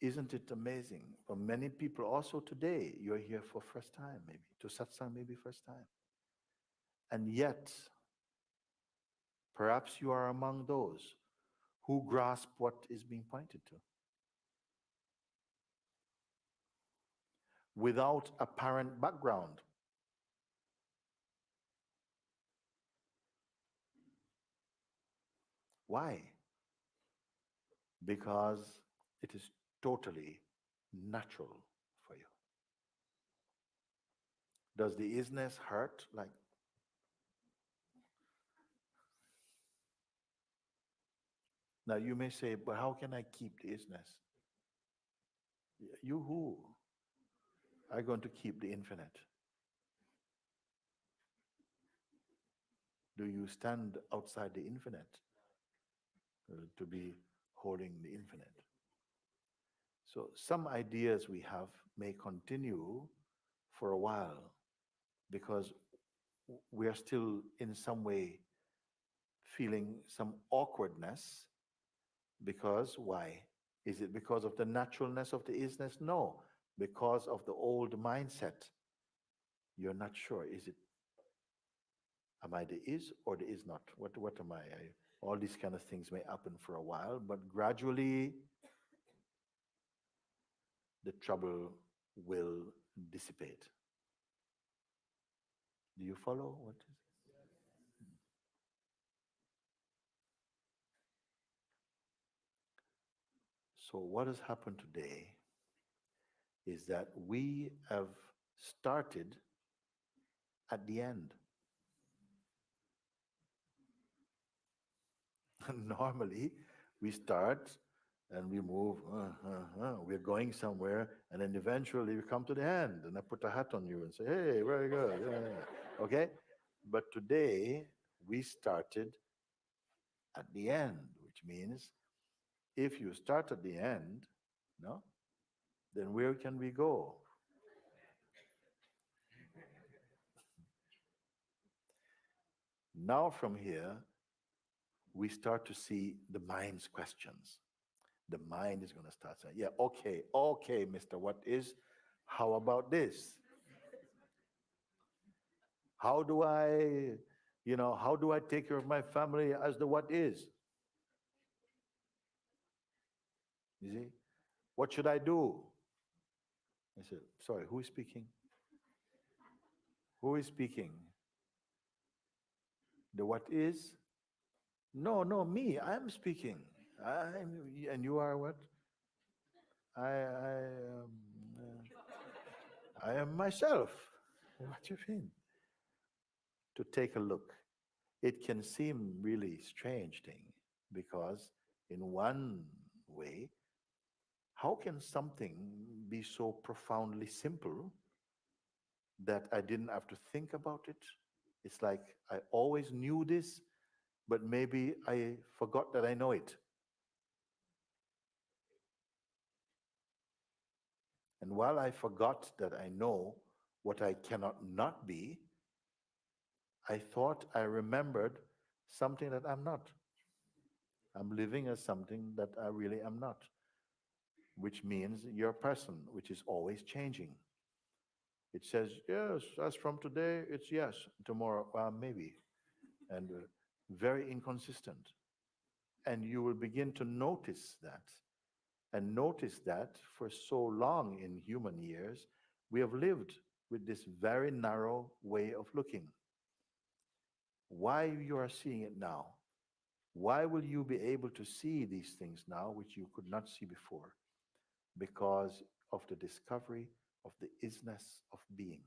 isn't it amazing? For many people also today, you're here for first time, maybe, to satsang maybe first time. And yet, perhaps you are among those who grasp what is being pointed to. Without apparent background. Why? Because it is totally natural for you. Does the isness hurt? Like, now you may say, but how can I keep the isness? You who are going to keep the infinite? Do you stand outside the infinite to be holding the infinite? So some ideas we have may continue for a while because we are still in some way feeling some awkwardness. Because why? Is it because of the naturalness of the isness? No, because of the old mindset. You're not sure. Is it, am I the is or the is not? What am I? All these kind of things may happen for a while, but gradually the trouble will dissipate. Do you follow what is it? So what has happened today is that we have started at the end. Normally, we start and we move, we're going somewhere, and then eventually we come to the end, and I put a hat on you and say, hey, very good. Yeah. Okay? But today, we started at the end, which means if you start at the end, no, then where can we go? Now from here, we start to see the mind's questions. The mind is going to start saying, yeah, okay, Mr. What is, how about this? How do I, how do I take care of my family as the what is? You see? What should I do? I said, sorry, who is speaking? Who is speaking? The what is? No, no, me. I'm speaking. And you are what? I I am myself. What do you mean? To take a look. It can seem really strange thing because in one way, how can something be so profoundly simple that I didn't have to think about it? It's like I always knew this, but maybe I forgot that I know it. And while I forgot that I know what I cannot not be, I thought I remembered something that I'm not. I'm living as something that I really am not, which means you're a person, which is always changing. It says, yes, as from today, it's yes. Tomorrow, well, maybe. And very inconsistent. And you will begin to notice that. And notice that for so long in human years, we have lived with this very narrow way of looking. Why you are seeing it now? Why will you be able to see these things now which you could not see before? Because of the discovery of the isness of being.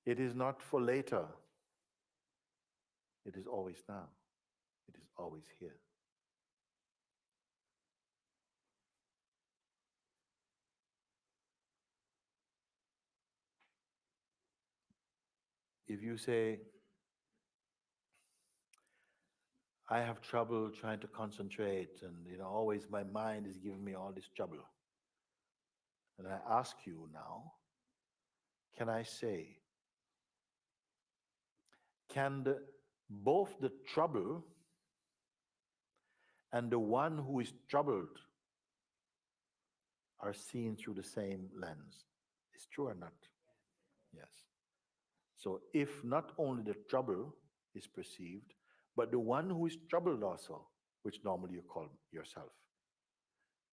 It is not for later. It is always now. It is always here. If you say, I have trouble trying to concentrate and always my mind is giving me all this trouble. And I ask you now, can I say, can both the trouble and the one who is troubled are seen through the same lens? Is true or not? Yes. So if not only the trouble is perceived, but the one who is troubled also, which normally you call yourself,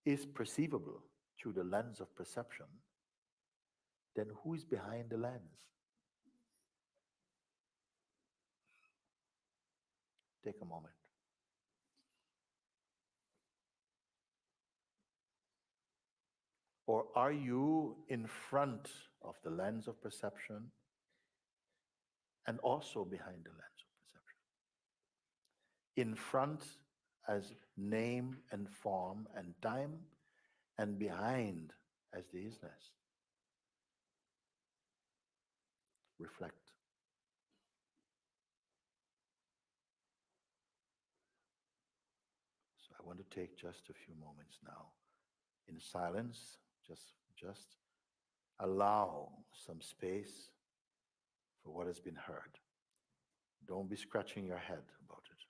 is perceivable through the lens of perception, then who is behind the lens? Take a moment. Or are you in front of the lens of perception and also behind the lens of perception? In front as name and form and time, and behind as the isness. Reflect. So I want to take just a few moments now in silence, just allow some space for what has been heard. Don't be scratching your head about it.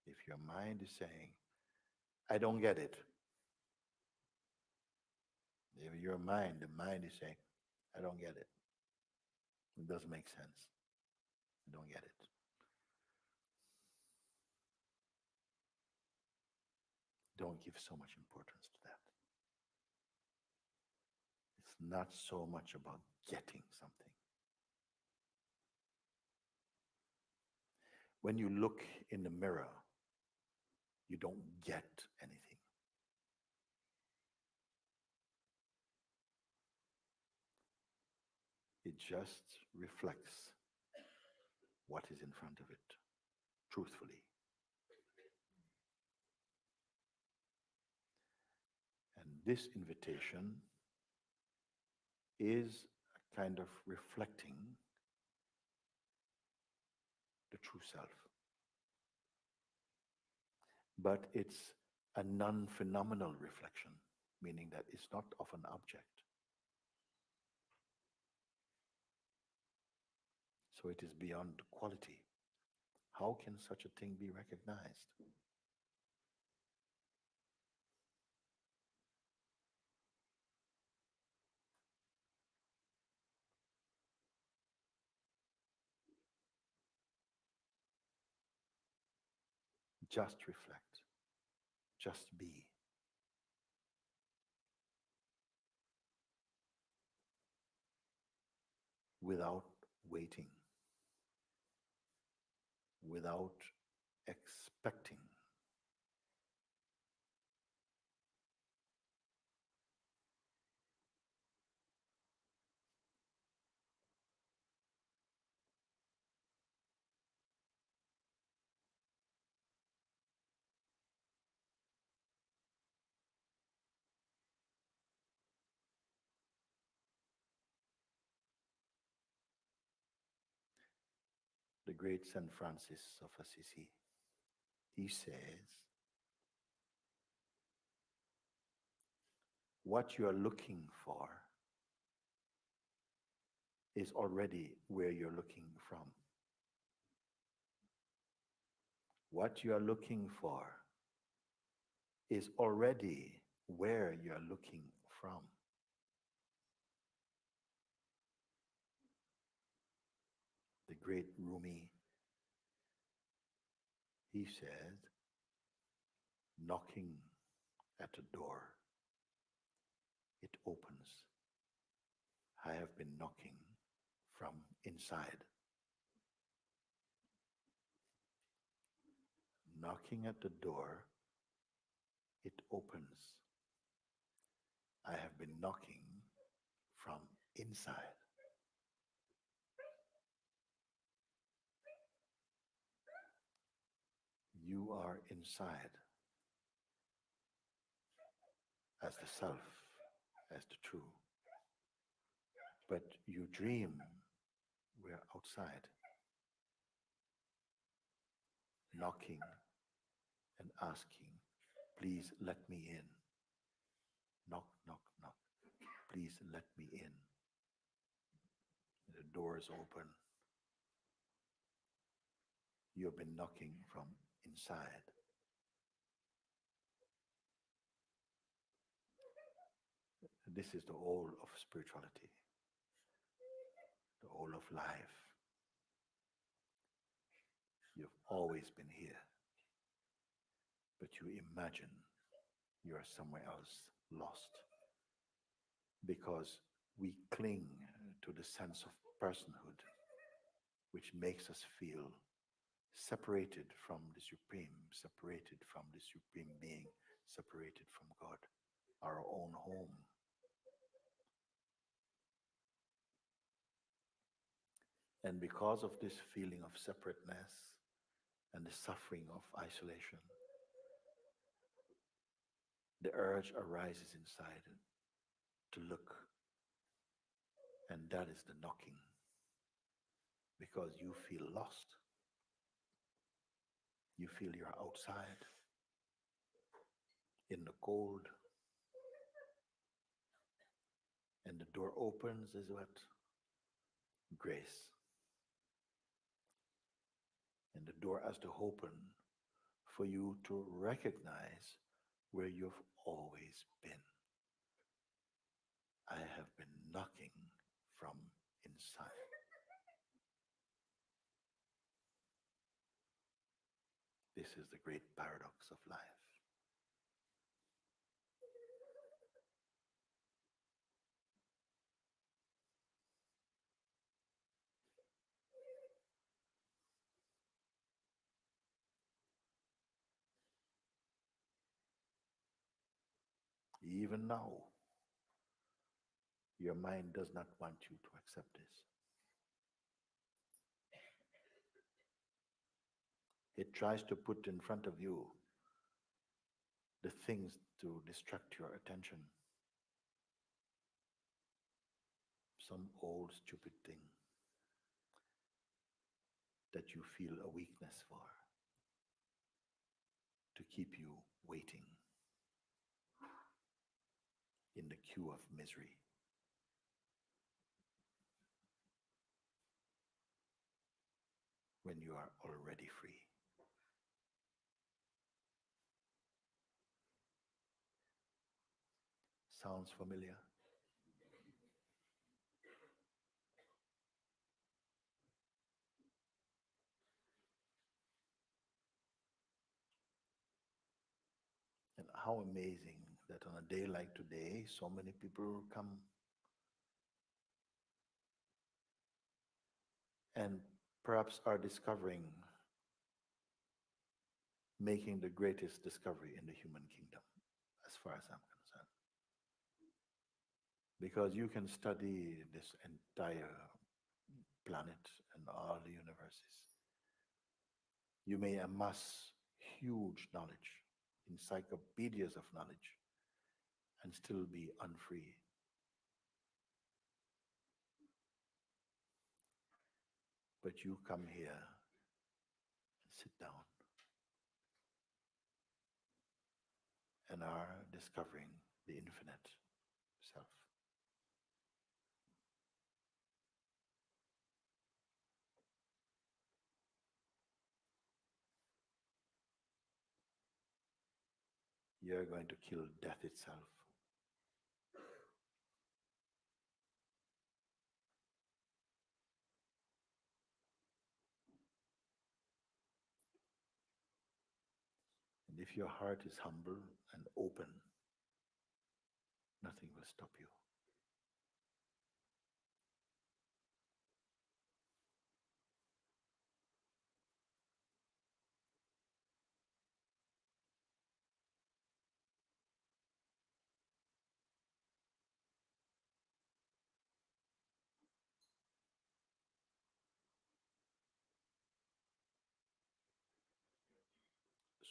If your mind is saying, I don't get it. If your mind, the mind is saying, I don't get it. It doesn't make sense. I don't get it. Don't give so much importance to that. It's not so much about getting something. When you look in the mirror, you don't get anything. It just reflects what is in front of it, truthfully. And this invitation is a kind of reflecting the true self. But it's a non-phenomenal reflection, meaning that it's not of an object. So it is beyond quality. How can such a thing be recognized? Just reflect. just be. Without waiting, without expecting. The great Saint Francis of Assisi, he says, what you are looking for is already where you're looking from. What you are looking for is already where you're looking from. The great Rumi, he said, knocking at a door, it opens. I have been knocking from inside. Knocking at the door, it opens. I have been knocking from inside. You are inside as the self, as the true. But you dream we're outside, knocking and asking, please let me in. Knock, knock, knock. Please let me in. The door is open. You have been knocking from inside. This is the whole of spirituality, the whole of life. You've always been here, but you imagine you are somewhere else, lost, because we cling to the sense of personhood, which makes us feel separated from the Supreme, separated from the Supreme Being, separated from God, our own home. And because of this feeling of separateness and the suffering of isolation, the urge arises inside to look, and that is the knocking, because you feel lost. You feel you're outside, in the cold, and the door opens is what? Grace. And the door has to open for you to recognize where you've always been. I have been knocking from inside. This is the great paradox of life. Even now, your mind does not want you to accept this. It tries to put in front of you the things to distract your attention. Some old stupid thing that you feel a weakness for, to keep you waiting in the queue of misery. When you are already free. Sounds familiar? And how amazing that on a day like today, so many people come and perhaps are discovering, making the greatest discovery in the human kingdom, as far as I'm concerned. Because you can study this entire planet and all the universes. You may amass huge knowledge, encyclopedias of knowledge, and still be unfree. But you come here and sit down and are discovering the infinite self. You're going to kill death itself. And if your heart is humble and open, nothing will stop you.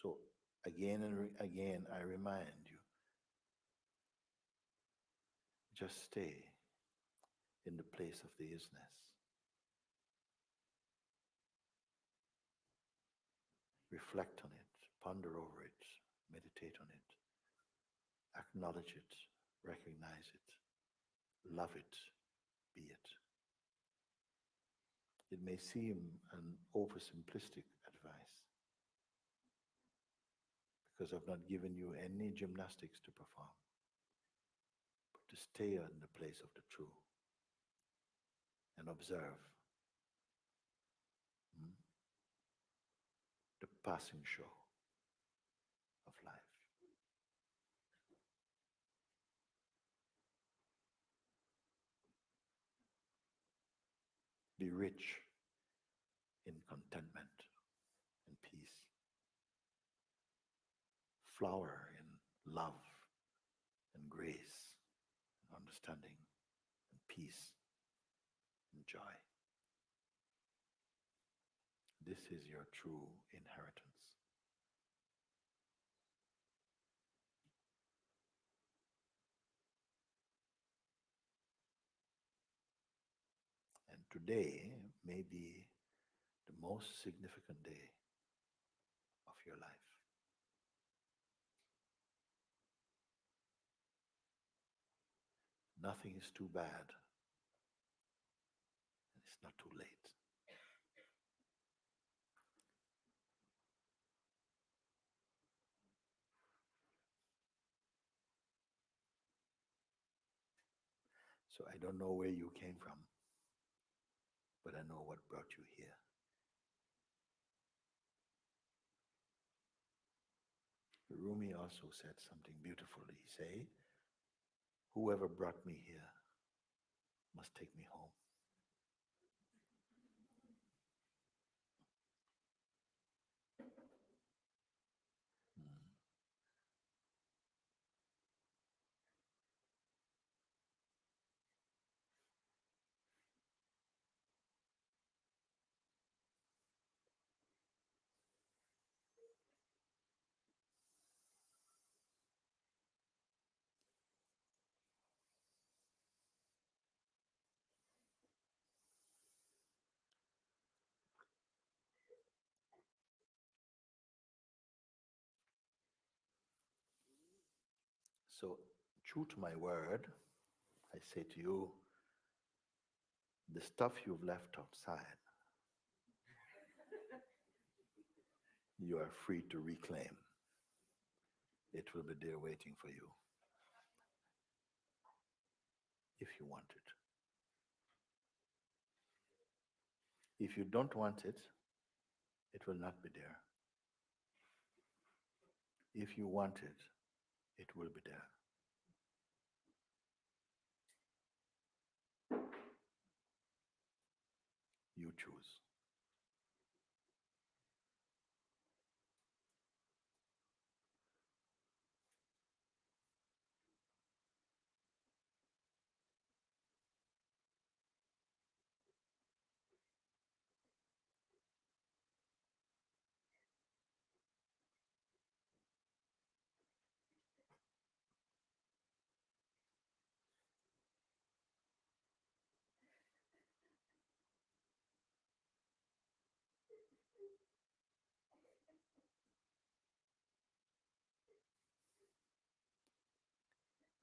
So again and again, I remind you, just stay in the place of the isness. Reflect on it, ponder over it, meditate on it, acknowledge it, recognize it, love it, be it. It may seem an oversimplistic advice because I've not given you any gymnastics to perform, but to stay in the place of the true and observe the passing show of life. Be rich in contentment and peace. Flower in love and grace and understanding and peace and joy. This is your true inheritance. And today may be the most significant day of your life. Nothing is too bad, and it's not too late. So I don't know where you came from, but I know what brought you here. Rumi also said something beautiful. He said, whoever brought me here must take me home. So, true to my word, I say to you, the stuff you've left outside, you are free to reclaim. It will be there waiting for you if you want it. If you don't want it, it will not be there. If you want it, it will be there. You choose.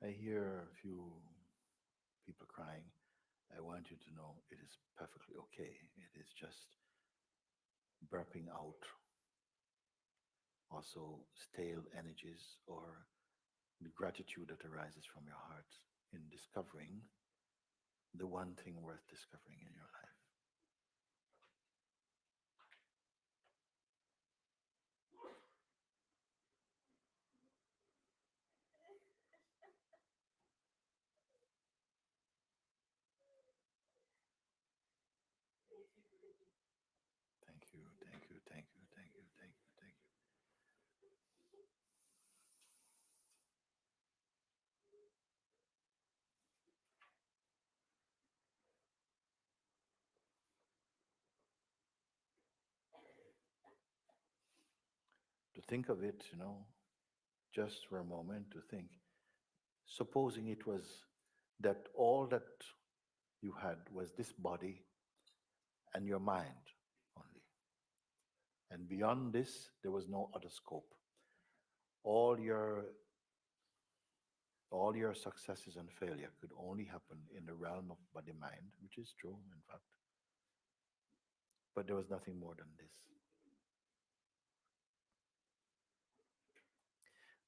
I hear a few people crying. I want you to know it is perfectly okay. It is just burping out also stale energies or the gratitude that arises from your heart in discovering the one thing worth discovering in your life. Thank you, thank you, thank you, thank you, thank you, thank you. To think of it, just for a moment to think, supposing it was that all that you had was this body and your mind only. And beyond this, there was no other scope. All your all your successes and failure could only happen in the realm of body mind, which is true, in fact. But there was nothing more than this.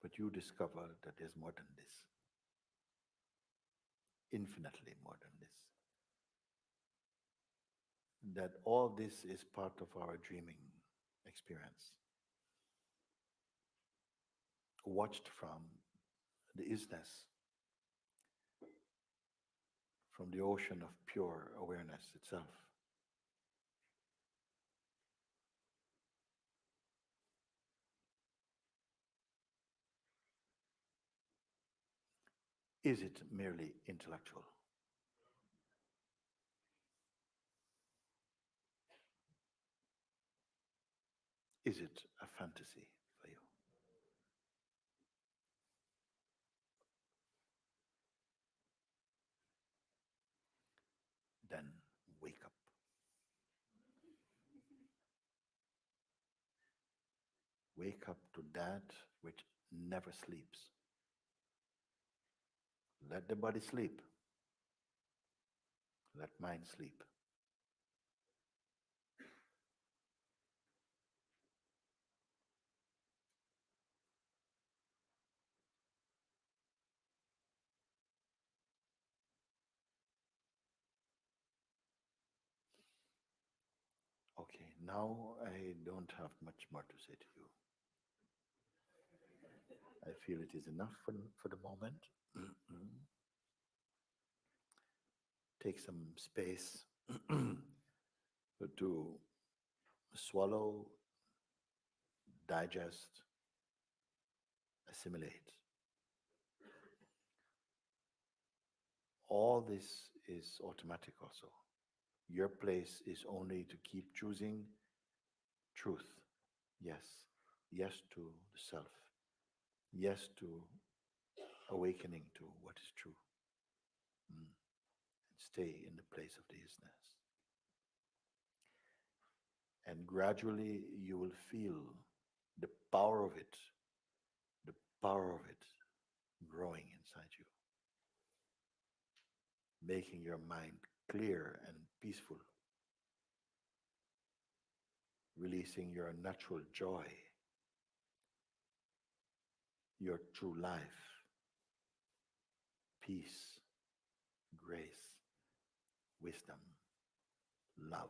But you discover that there's more than this, infinitely more than this. That all this is part of our dreaming experience, watched from the isness, from the ocean of pure awareness itself. Is it merely intellectual? Is it a fantasy for you? Then wake up. Wake up to that which never sleeps. Let the body sleep. Let mind sleep. Okay, now I don't have much more to say to you. I feel it is enough for the moment. Take some space to swallow, digest, assimilate. All this is automatic also. Your place is only to keep choosing truth. Yes. Yes to the self. Yes to awakening to what is true. And stay in the place of the isness. And gradually you will feel the power of it, the power of it growing inside you, making your mind clear and peaceful, releasing your natural joy, your true life, peace, grace, wisdom, love.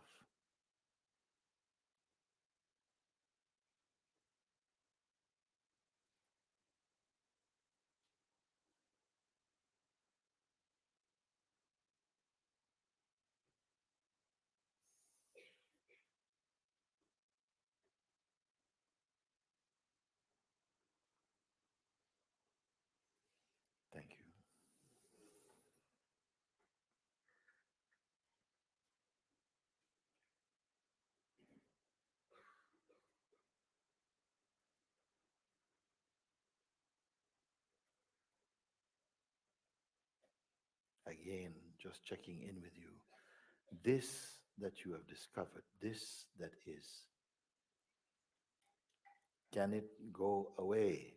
Again, just checking in with you. This that you have discovered, this that is, can it go away?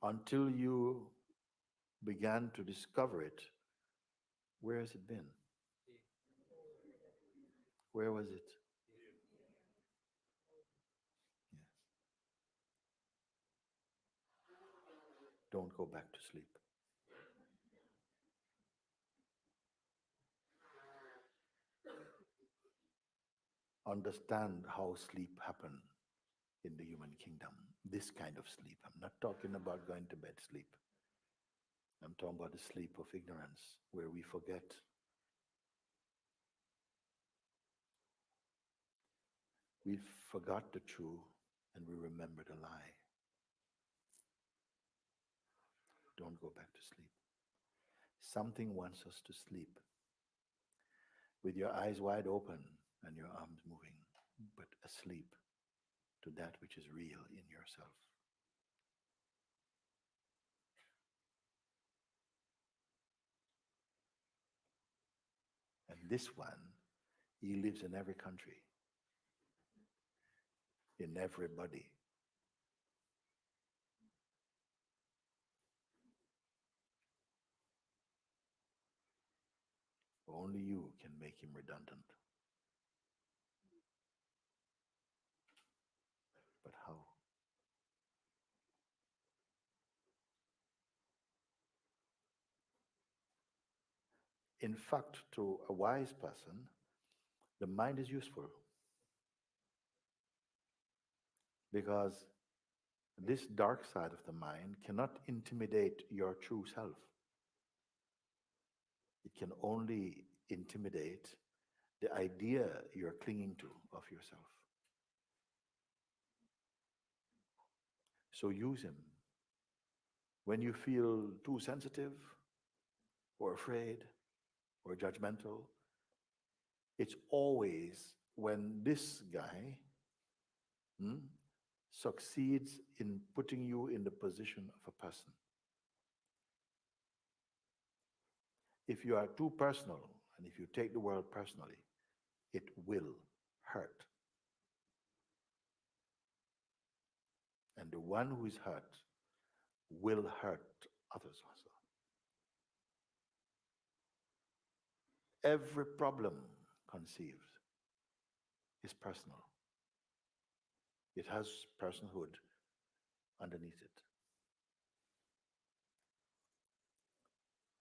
No. Until you began to discover it, where has it been? Where was it? Yes. Don't go back to sleep. Understand how sleep happens in the human kingdom. This kind of sleep. I'm not talking about going to bed sleep. I'm talking about the sleep of ignorance, where we forget. We forgot the true and we remember the lie. Don't go back to sleep. Something wants us to sleep with your eyes wide open and your arms moving, but asleep to that which is real in yourself. And this one, he lives in every country, in everybody. Only you can make him redundant. But how? In fact, to a wise person, the mind is useful because this dark side of the mind cannot intimidate your true self. It can only intimidate the idea you're clinging to of yourself. So use him. When you feel too sensitive or afraid or judgmental, it's always when this guy succeeds in putting you in the position of a person. If you are too personal and if you take the world personally, it will hurt. And the one who is hurt will hurt others also. Every problem conceived is personal. It has personhood underneath it.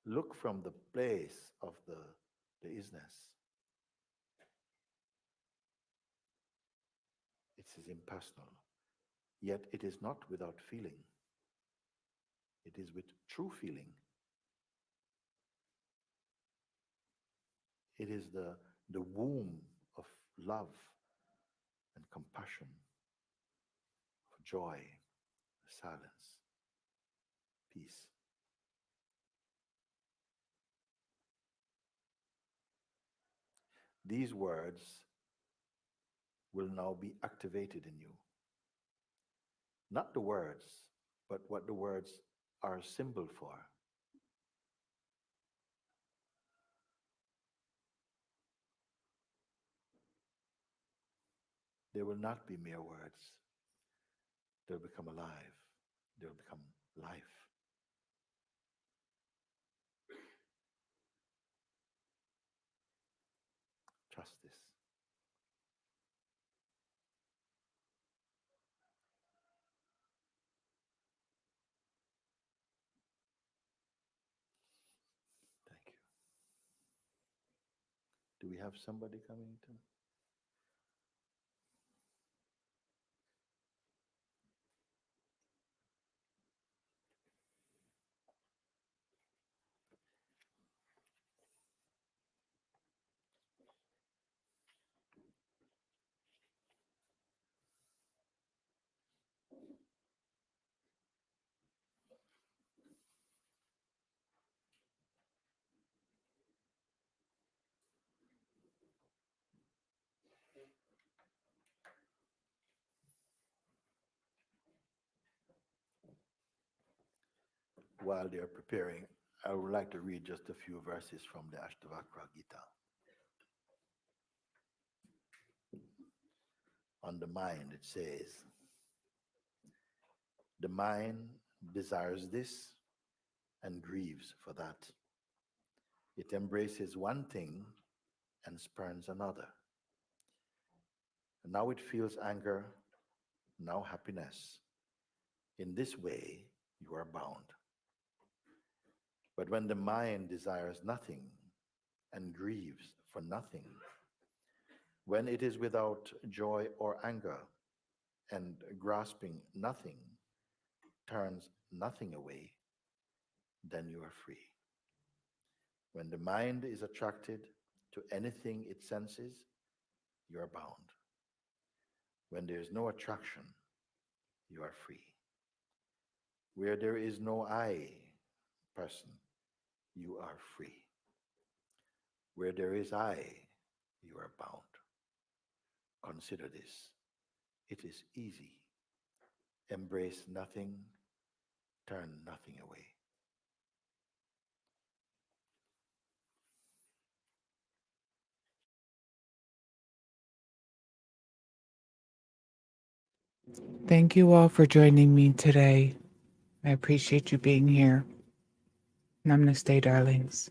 Look from the place of the isness. It is impersonal. Yet it is not without feeling. It is with true feeling. It is the womb of love and compassion, of joy, silence, peace. These words will now be activated in you. Not the words, but what the words are a symbol for. They will not be mere words. They'll become alive. They'll become life. Trust this. Thank you. Do we have somebody coming to? while they're preparing, I would like to read just a few verses from the Ashtavakra Gita. On the mind, it says, the mind desires this and grieves for that. It embraces one thing and spurns another. Now it feels anger, now happiness. In this way, you are bound. But when the mind desires nothing and grieves for nothing, when it is without joy or anger and grasping nothing, turns nothing away, then you are free. When the mind is attracted to anything it senses, you are bound. When there is no attraction, you are free. Where there is no I, person, you are free. Where there is I, you are bound. Consider this. It is easy. Embrace nothing, turn nothing away. Thank you all for joining me today. I appreciate you being here. Namaste, darlings.